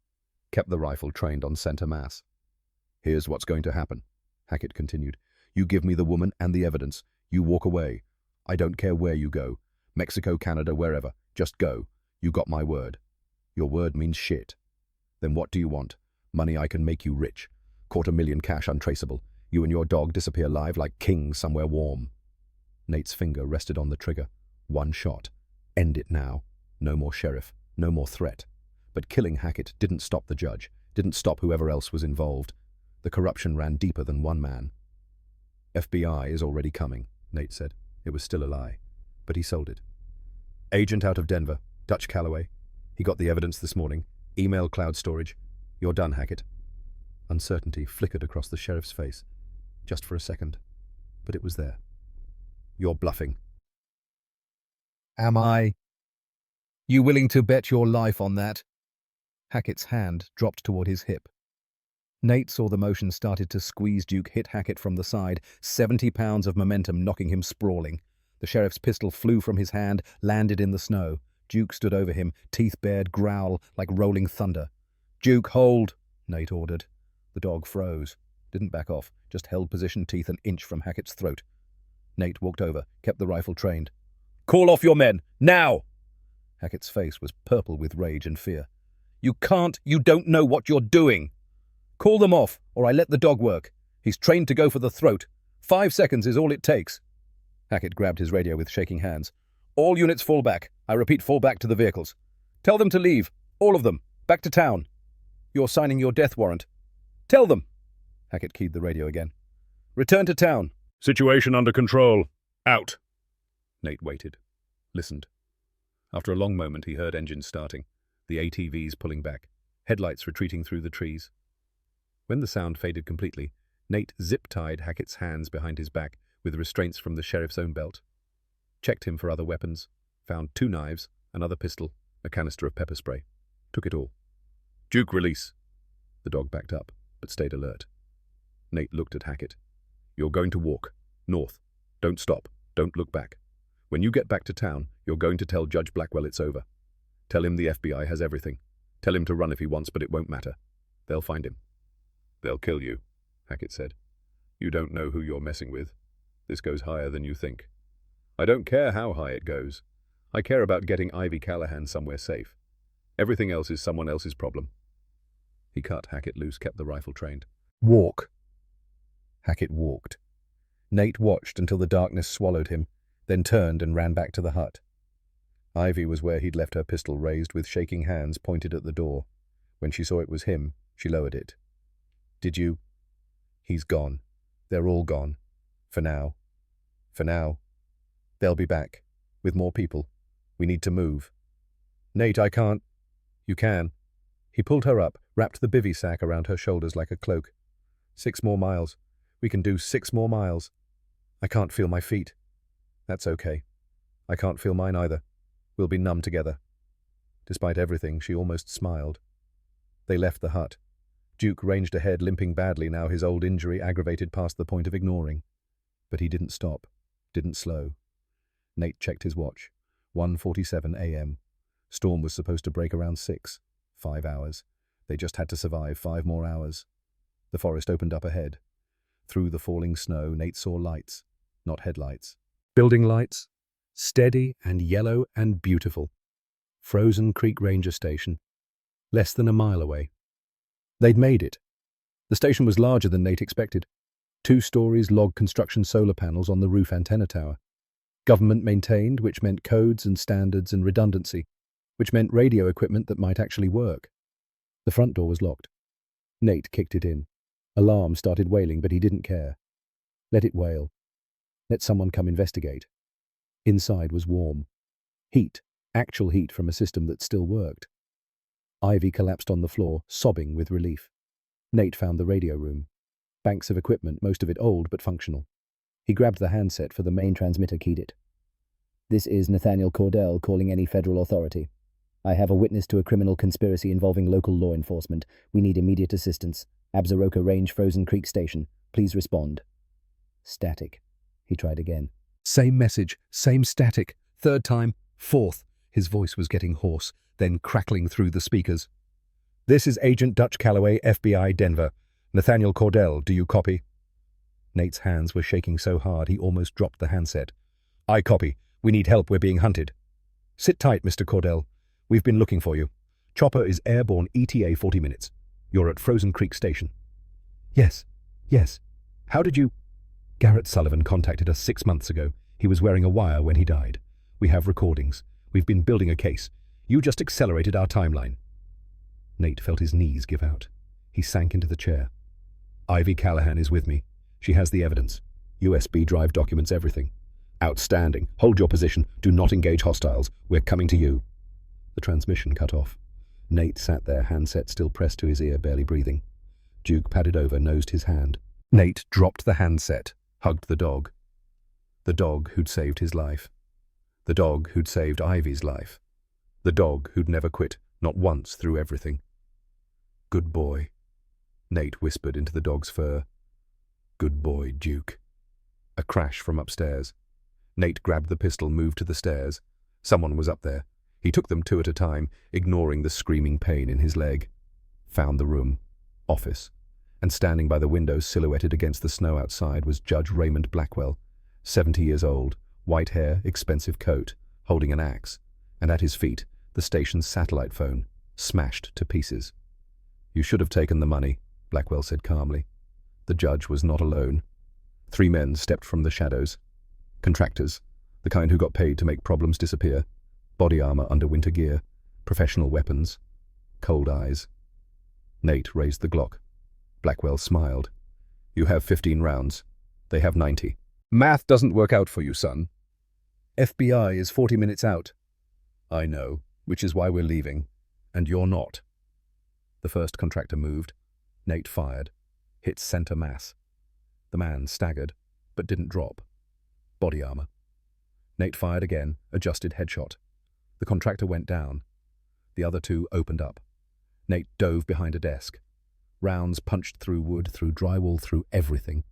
Kept the rifle trained on center mass. "Here's what's going to happen," Hackett continued. "You give me the woman and the evidence. You walk away. I don't care where you go. Mexico, Canada, wherever. Just go. You got my word. Your word means shit. Then what do you want? Money I can make you rich. $250,000 cash untraceable. You and your dog disappear live like kings somewhere warm. Nate's finger rested on the trigger. One shot. End it now. No more sheriff. No more threat. But killing Hackett didn't stop the judge. Didn't stop whoever else was involved. The corruption ran deeper than one man. FBI is already coming, Nate said. It was still a lie. But he sold it. Agent out of Denver. Dutch Calloway. He got the evidence this morning. Email cloud storage. You're done, Hackett. Uncertainty flickered across the sheriff's face. Just for a second. But it was there. You're bluffing. Am I? You willing to bet your life on that? Hackett's hand dropped toward his hip. Nate saw the motion started to squeeze. Duke hit Hackett from the side, 70 pounds of momentum knocking him sprawling. The sheriff's pistol flew from his hand, landed in the snow. Duke stood over him, teeth bared, growl like rolling thunder. Duke, hold, Nate ordered. The dog froze. Didn't back off, just held position, teeth an inch from Hackett's throat. Nate walked over, kept the rifle trained. Call off your men, now! Hackett's face was purple with rage and fear. You can't, you don't know what you're doing. Call them off, or I let the dog work. He's trained to go for the throat. 5 seconds is all it takes. Hackett grabbed his radio with shaking hands. All units fall back. I repeat, fall back to the vehicles. Tell them to leave. All of them. Back to town. You're signing your death warrant. Tell them. Hackett keyed the radio again. Return to town. Situation under control. Out. Nate waited. Listened. After a long moment, he heard engines starting, the ATVs pulling back, headlights retreating through the trees. When the sound faded completely, Nate zip-tied Hackett's hands behind his back with restraints from the sheriff's own belt. Checked him for other weapons, found 2 knives, another pistol, a canister of pepper spray. Took it all. Duke, release. The dog backed up, but stayed alert. Nate looked at Hackett. You're going to walk. North. Don't stop. Don't look back. When you get back to town, you're going to tell Judge Blackwell it's over. Tell him the FBI has everything. Tell him to run if he wants, but it won't matter. They'll find him. They'll kill you, Hackett said. You don't know who you're messing with. This goes higher than you think. I don't care how high it goes. I care about getting Ivy Callahan somewhere safe. Everything else is someone else's problem. He cut Hackett loose, kept the rifle trained. Walk. Hackett walked. Nate watched until the darkness swallowed him, then turned and ran back to the hut. Ivy was where he'd left her pistol raised with shaking hands pointed at the door. When she saw it was him, she lowered it. Did you? He's gone. They're all gone. For now. For now. They'll be back. With more people. We need to move. Nate, I can't. You can. He pulled her up, wrapped the bivvy sack around her shoulders like a cloak. 6 more miles. We can do 6 more miles. I can't feel my feet. That's okay. I can't feel mine either. We'll be numb together. Despite everything, she almost smiled. They left the hut. Duke ranged ahead, limping badly now, his old injury aggravated past the point of ignoring. But he didn't stop, didn't slow. Nate checked his watch. 1:47 a.m. Storm was supposed to break around 6. 5 hours. They just had to survive 5 more hours. The forest opened up ahead. Through the falling snow, Nate saw lights, not headlights. Building lights, steady and yellow and beautiful. Frozen Creek Ranger Station, less than a mile away. They'd made it. The station was larger than Nate expected. 2 stories, log construction solar panels on the roof antenna tower. Government maintained, which meant codes and standards and redundancy, which meant radio equipment that might actually work. The front door was locked. Nate kicked it in. Alarm started wailing, but he didn't care. Let it wail. Let someone come investigate. Inside was warm. Heat, actual heat from a system that still worked. Ivy collapsed on the floor, sobbing with relief. Nate found the radio room. Banks of equipment, most of it old but functional. He grabbed the handset for the main transmitter, keyed it. This is Nathaniel Cordell calling any federal authority. I have a witness to a criminal conspiracy involving local law enforcement. We need immediate assistance. Absaroka Range, Frozen Creek Station. Please respond. Static. He tried again. Same message, same static. 3rd time, 4th. His voice was getting hoarse, then crackling through the speakers. This is Agent Dutch Calloway, FBI, Denver. Nathaniel Cordell, do you copy? Nate's hands were shaking so hard he almost dropped the handset. I copy. We need help. We're being hunted. Sit tight, Mr. Cordell. We've been looking for you. Chopper is airborne ETA 40 minutes. You're at Frozen Creek Station. Yes. How did you... Garrett Sullivan contacted us 6 months ago. He was wearing a wire when he died. We have recordings. We've been building a case. You just accelerated our timeline. Nate felt his knees give out. He sank into the chair. Ivy Callahan is with me. She has the evidence. USB drive documents everything. Outstanding. Hold your position. Do not engage hostiles. We're coming to you. The transmission cut off. Nate sat there, handset still pressed to his ear, barely breathing. Duke padded over, nosed his hand. Nate dropped the handset, hugged the dog. The dog who'd saved his life. The dog who'd saved Ivy's life. The dog who'd never quit, not once through everything. Good boy. Nate whispered into the dog's fur. Good boy, Duke. A crash from upstairs. Nate grabbed the pistol, moved to the stairs. Someone was up there. He took them 2 at a time, ignoring the screaming pain in his leg. Found the room. Office. And standing by the window, silhouetted against the snow outside, was Judge Raymond Blackwell, 70 years old, white hair, expensive coat, holding an axe, and at his feet, the station's satellite phone, smashed to pieces. You should have taken the money, Blackwell said calmly. The judge was not alone. 3 men stepped from the shadows. Contractors, the kind who got paid to make problems disappear. Body armor under winter gear. Professional weapons. Cold eyes. Nate raised the Glock. Blackwell smiled. You have 15 rounds. They have 90. Math doesn't work out for you, son. FBI is 40 minutes out. I know, which is why we're leaving. And you're not. The first contractor moved. Nate fired. Hit center mass. The man staggered, but didn't drop. Body armor. Nate fired again, adjusted headshot. The contractor went down. The other 2 opened up. Nate dove behind a desk. Rounds punched through wood, through drywall, through everything.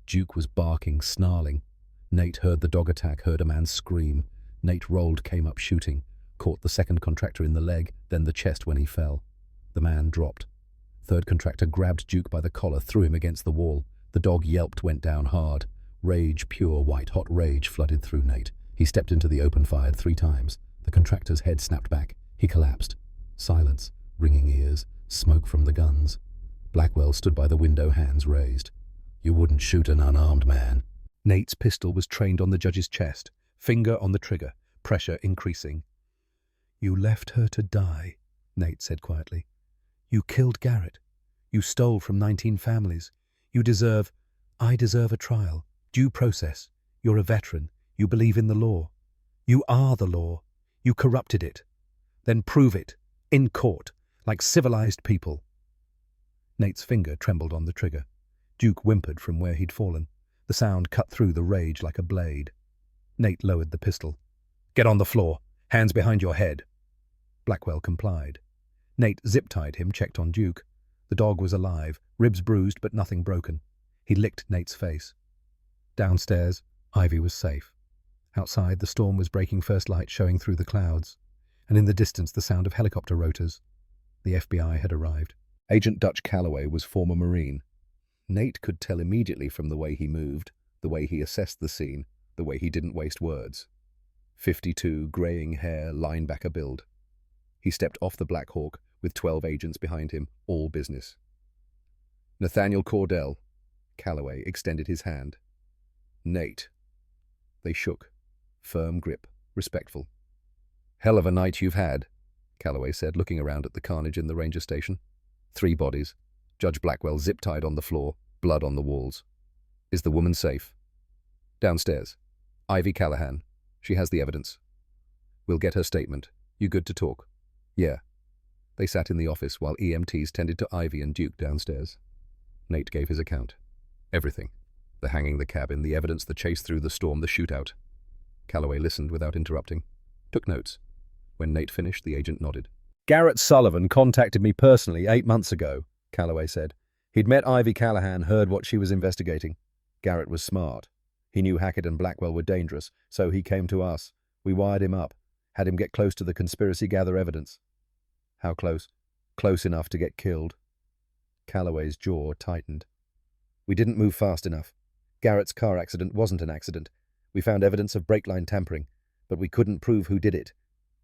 Duke was barking, snarling. Nate heard the dog attack, heard a man scream. Nate rolled, came up shooting, caught the second contractor in the leg, then the chest when he fell. The man dropped. Third contractor grabbed Duke by the collar, threw him against the wall. The dog yelped, went down hard. Rage, pure white-hot rage, flooded through Nate. He stepped into the open, fired 3 times. The contractor's head snapped back. He collapsed. Silence, ringing ears, smoke from the guns. Blackwell stood by the window, hands raised. You wouldn't shoot an unarmed man. Nate's pistol was trained on the judge's chest, finger on the trigger, pressure increasing. You left her to die, Nate said quietly. You killed Garrett. You stole from 19 families. I deserve a trial, due process. You're a veteran. You believe in the law. You are the law. You corrupted it. Then prove it, in court, like civilized people. Nate's finger trembled on the trigger. Duke whimpered from where he'd fallen. The sound cut through the rage like a blade. Nate lowered the pistol. Get on the floor. Hands behind your head. Blackwell complied. Nate zip-tied him, checked on Duke. The dog was alive, ribs bruised but nothing broken. He licked Nate's face. Downstairs, Ivy was safe. Outside, the storm was breaking, first light showing through the clouds. And in the distance, the sound of helicopter rotors. The FBI had arrived. Agent Dutch Calloway was former Marine. Nate could tell immediately from the way he moved, the way he assessed the scene, the way he didn't waste words. 52, greying hair, linebacker build. He stepped off the Black Hawk with 12 agents behind him, all business. Nathaniel Cordell. Calloway extended his hand. Nate. They shook. Firm grip, respectful. Hell of a night you've had, Calloway said, looking around at the carnage in the ranger station. 3 bodies. Judge Blackwell zip-tied on the floor, blood on the walls. Is the woman safe? Downstairs. Ivy Callahan. She has the evidence. We'll get her statement. You good to talk? Yeah. They sat in the office while EMTs tended to Ivy and Duke downstairs. Nate gave his account. Everything. The hanging, the cabin, the evidence, the chase through the storm, the shootout. Calloway listened without interrupting. Took notes. When Nate finished, the agent nodded. Garrett Sullivan contacted me personally 8 months ago, Calloway said. He'd met Ivy Callahan, heard what she was investigating. Garrett was smart. He knew Hackett and Blackwell were dangerous, so he came to us. We wired him up, had him get close to the conspiracy, gather evidence. How close? Close enough to get killed. Calloway's jaw tightened. We didn't move fast enough. Garrett's car accident wasn't an accident. We found evidence of brake line tampering, but we couldn't prove who did it.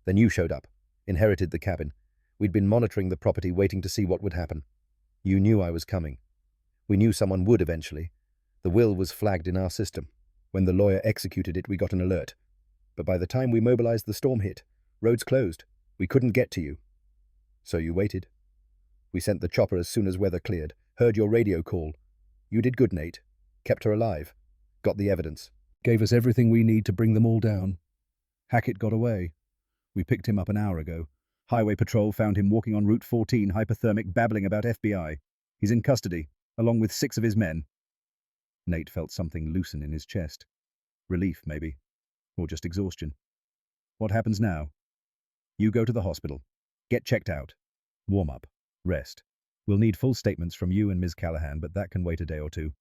Then you showed up, inherited the cabin. We'd been monitoring the property, waiting to see what would happen. You knew I was coming. We knew someone would eventually. The will was flagged in our system. When the lawyer executed it, we got an alert. But by the time we mobilized, the storm hit. Roads closed. We couldn't get to you. So you waited. We sent the chopper as soon as weather cleared. Heard your radio call. You did good, Nate. Kept her alive. Got the evidence. Gave us everything we need to bring them all down. Hackett got away. We picked him up an hour ago. Highway Patrol found him walking on Route 14, hypothermic, babbling about FBI. He's in custody, along with 6 of his men. Nate felt something loosen in his chest. Relief, maybe. Or just exhaustion. What happens now? You go to the hospital. Get checked out. Warm up. Rest. We'll need full statements from you and Ms. Callahan, but that can wait a day or two.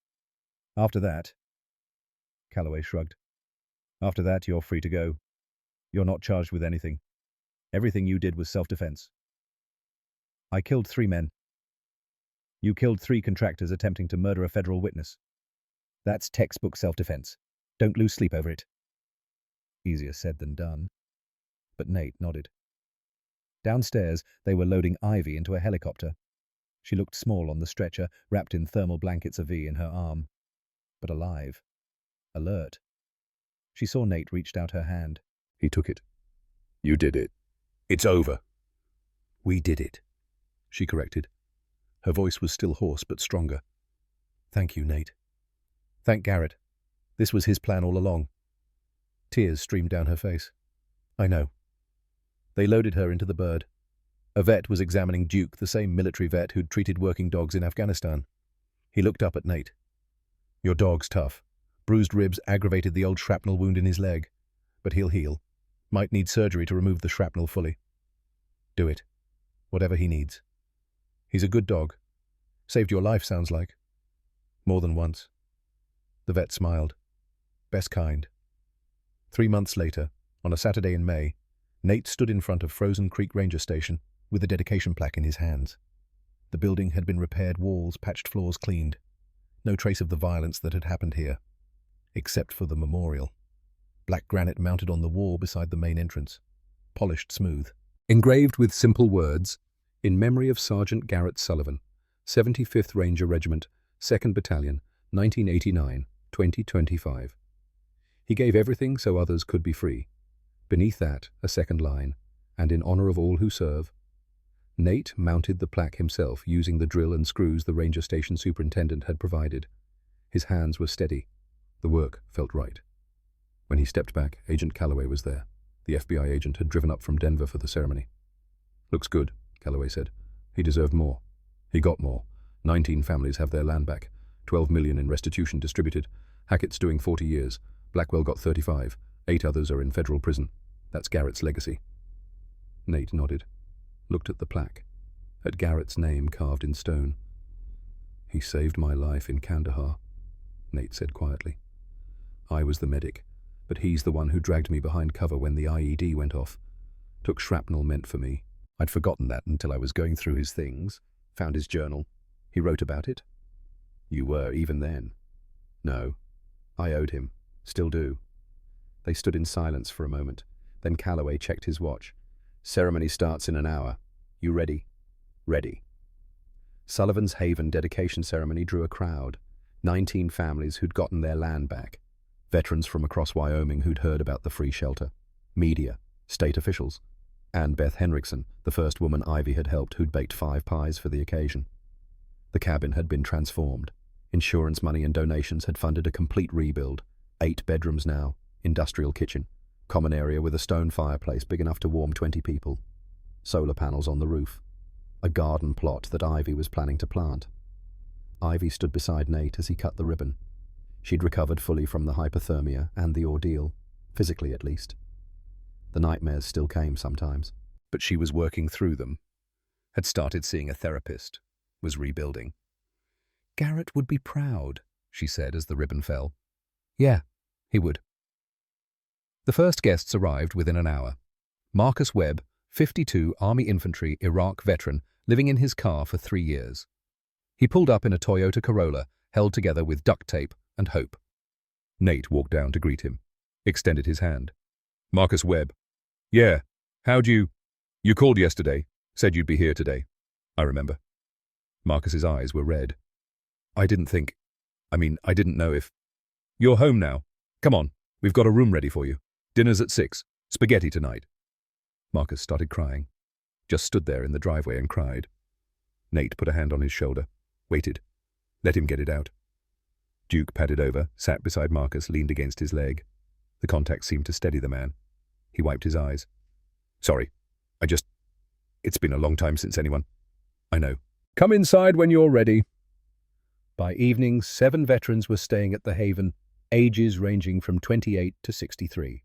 After that... Calloway shrugged. After that, you're free to go. You're not charged with anything. Everything you did was self-defense. I killed 3 men. You killed 3 contractors attempting to murder a federal witness. That's textbook self-defense. Don't lose sleep over it. Easier said than done. But Nate nodded. Downstairs, they were loading Ivy into a helicopter. She looked small on the stretcher, wrapped in thermal blankets, a V in her arm. But alive. Alert. She saw Nate reached out her hand. He took it. You did it. It's over. We did it, she corrected. Her voice was still hoarse but stronger. Thank you, Nate. Thank Garrett. This was his plan all along. Tears streamed down her face. I know. They loaded her into the bird. A vet was examining Duke, the same military vet who'd treated working dogs in Afghanistan. He looked up at Nate. Your dog's tough. Bruised ribs aggravated the old shrapnel wound in his leg. But he'll heal. Might need surgery to remove the shrapnel fully. Do it. Whatever he needs. He's a good dog. Saved your life, sounds like. More than once. The vet smiled. Best kind. 3 months later, on a Saturday in May, Nate stood in front of Frozen Creek Ranger Station with a dedication plaque in his hands. The building had been repaired, walls, patched floors cleaned. No trace of the violence that had happened here, except for the memorial. Black granite mounted on the wall beside the main entrance, polished smooth. Engraved with simple words, in memory of Sergeant Garrett Sullivan, 75th Ranger Regiment, 2nd Battalion, 1989-2025. He gave everything so others could be free. Beneath that, a second line, and in honor of all who serve. Nate mounted the plaque himself, using the drill and screws the ranger station superintendent had provided. His hands were steady. The work felt right. When he stepped back, Agent Calloway was there. The FBI agent had driven up from Denver for the ceremony. Looks good, Calloway said. He deserved more. He got more. 19 families have their land back. 12 million in restitution distributed. Hackett's doing 40 years. Blackwell got 35. 8 others are in federal prison. That's Garrett's legacy. Nate nodded. Looked at the plaque. At Garrett's name carved in stone. He saved my life in Kandahar, Nate said quietly. I was the medic, but he's the one who dragged me behind cover when the IED went off. Took shrapnel meant for me. I'd forgotten that until I was going through his things. Found his journal. He wrote about it. You were, even then. No. I owed him. Still do. They stood in silence for a moment. Then Calloway checked his watch. Ceremony starts in an hour. You ready? Ready. Sullivan's Haven dedication ceremony drew a crowd. 19 families who'd gotten their land back. Veterans from across Wyoming who'd heard about the free shelter. Media. State officials. And Beth Henriksen, the first woman Ivy had helped, who'd baked 5 pies for the occasion. The cabin had been transformed. Insurance money and donations had funded a complete rebuild. 8 bedrooms now. Industrial kitchen. Common area with a stone fireplace big enough to warm 20 people. Solar panels on the roof. A garden plot that Ivy was planning to plant. Ivy stood beside Nate as he cut the ribbon. She'd recovered fully from the hypothermia and the ordeal, physically at least. The nightmares still came sometimes, but she was working through them. Had started seeing a therapist. Was rebuilding. Garrett would be proud, she said as the ribbon fell. Yeah, he would. The first guests arrived within an hour. Marcus Webb, 52 Army Infantry Iraq veteran, living in his car for 3 years. He pulled up in a Toyota Corolla, held together with duct tape and hope. Nate walked down to greet him, extended his hand. Marcus Webb. Yeah, how'd you... You called yesterday, said you'd be here today. I remember. Marcus's eyes were red. I didn't know if... You're home now. Come on, we've got a room ready for you. Dinner's at 6. Spaghetti tonight. Marcus started crying. Just stood there in the driveway and cried. Nate put a hand on his shoulder. Waited. Let him get it out. Duke padded over, sat beside Marcus, leaned against his leg. The contact seemed to steady the man. He wiped his eyes. Sorry. It's been a long time since anyone... I know. Come inside when you're ready. By evening, 7 veterans were staying at the Haven, ages ranging from 28 to 63.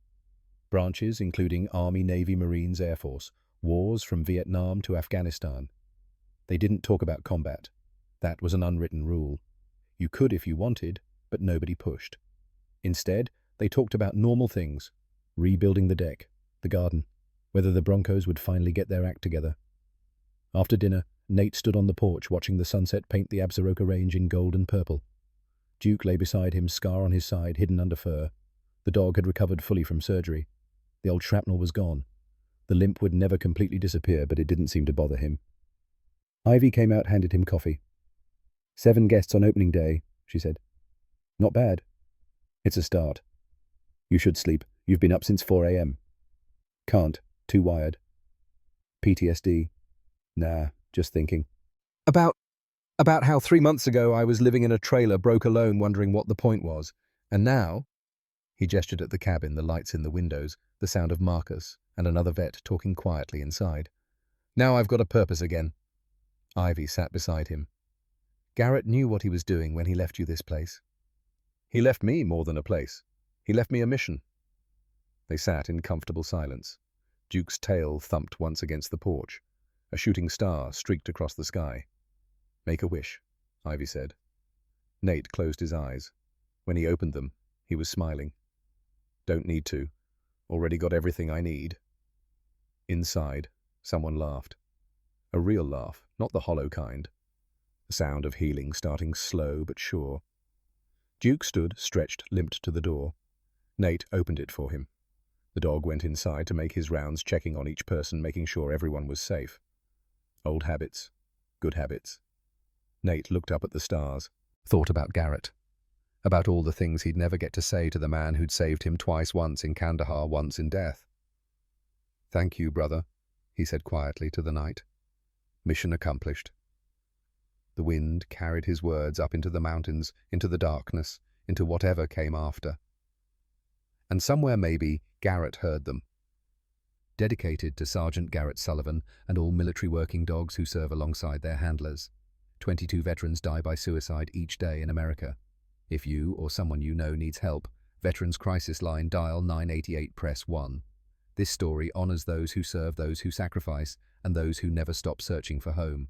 Branches including Army, Navy, Marines, Air Force, wars from Vietnam to Afghanistan. They didn't talk about combat. That was an unwritten rule. You could if you wanted, but nobody pushed. Instead, they talked about normal things: rebuilding the deck, the garden, whether the Broncos would finally get their act together. After dinner, Nate stood on the porch watching the sunset paint the Absaroka Range in gold and purple. Duke lay beside him, scar on his side, hidden under fur. The dog had recovered fully from surgery. The old shrapnel was gone. The limp would never completely disappear, but it didn't seem to bother him. Ivy came out, handed him coffee. 7 guests on opening day, she said. Not bad. It's a start. You should sleep. You've been up since 4 a.m. Can't. Too wired. PTSD. Nah, just thinking. About how 3 months ago I was living in a trailer, broke alone, wondering what the point was. And now... He gestured at the cabin, the lights in the windows, the sound of Marcus and another vet talking quietly inside. Now I've got a purpose again. Ivy sat beside him. Garrett knew what he was doing when he left you this place. He left me more than a place. He left me a mission. They sat in comfortable silence. Duke's tail thumped once against the porch. A shooting star streaked across the sky. Make a wish, Ivy said. Nate closed his eyes. When he opened them, he was smiling. Don't need to. Already got everything I need. Inside, someone laughed. A real laugh, not the hollow kind. The sound of healing starting slow but sure. Duke stood, stretched, limped to the door. Nate opened it for him. The dog went inside to make his rounds, checking on each person, making sure everyone was safe. Old habits. Good habits. Nate looked up at the stars, thought about Garrett. About all the things he'd never get to say to the man who'd saved him twice, once in Kandahar, once in death. Thank you, brother, he said quietly to the night. Mission accomplished. The wind carried his words up into the mountains, into the darkness, into whatever came after. And somewhere maybe Garrett heard them. Dedicated to Sergeant Garrett Sullivan and all military working dogs who serve alongside their handlers. 22 veterans die by suicide each day in America. If you or someone you know needs help, Veterans Crisis Line, dial 988, press 1. This story honors those who serve, those who sacrifice, and those who never stop searching for home.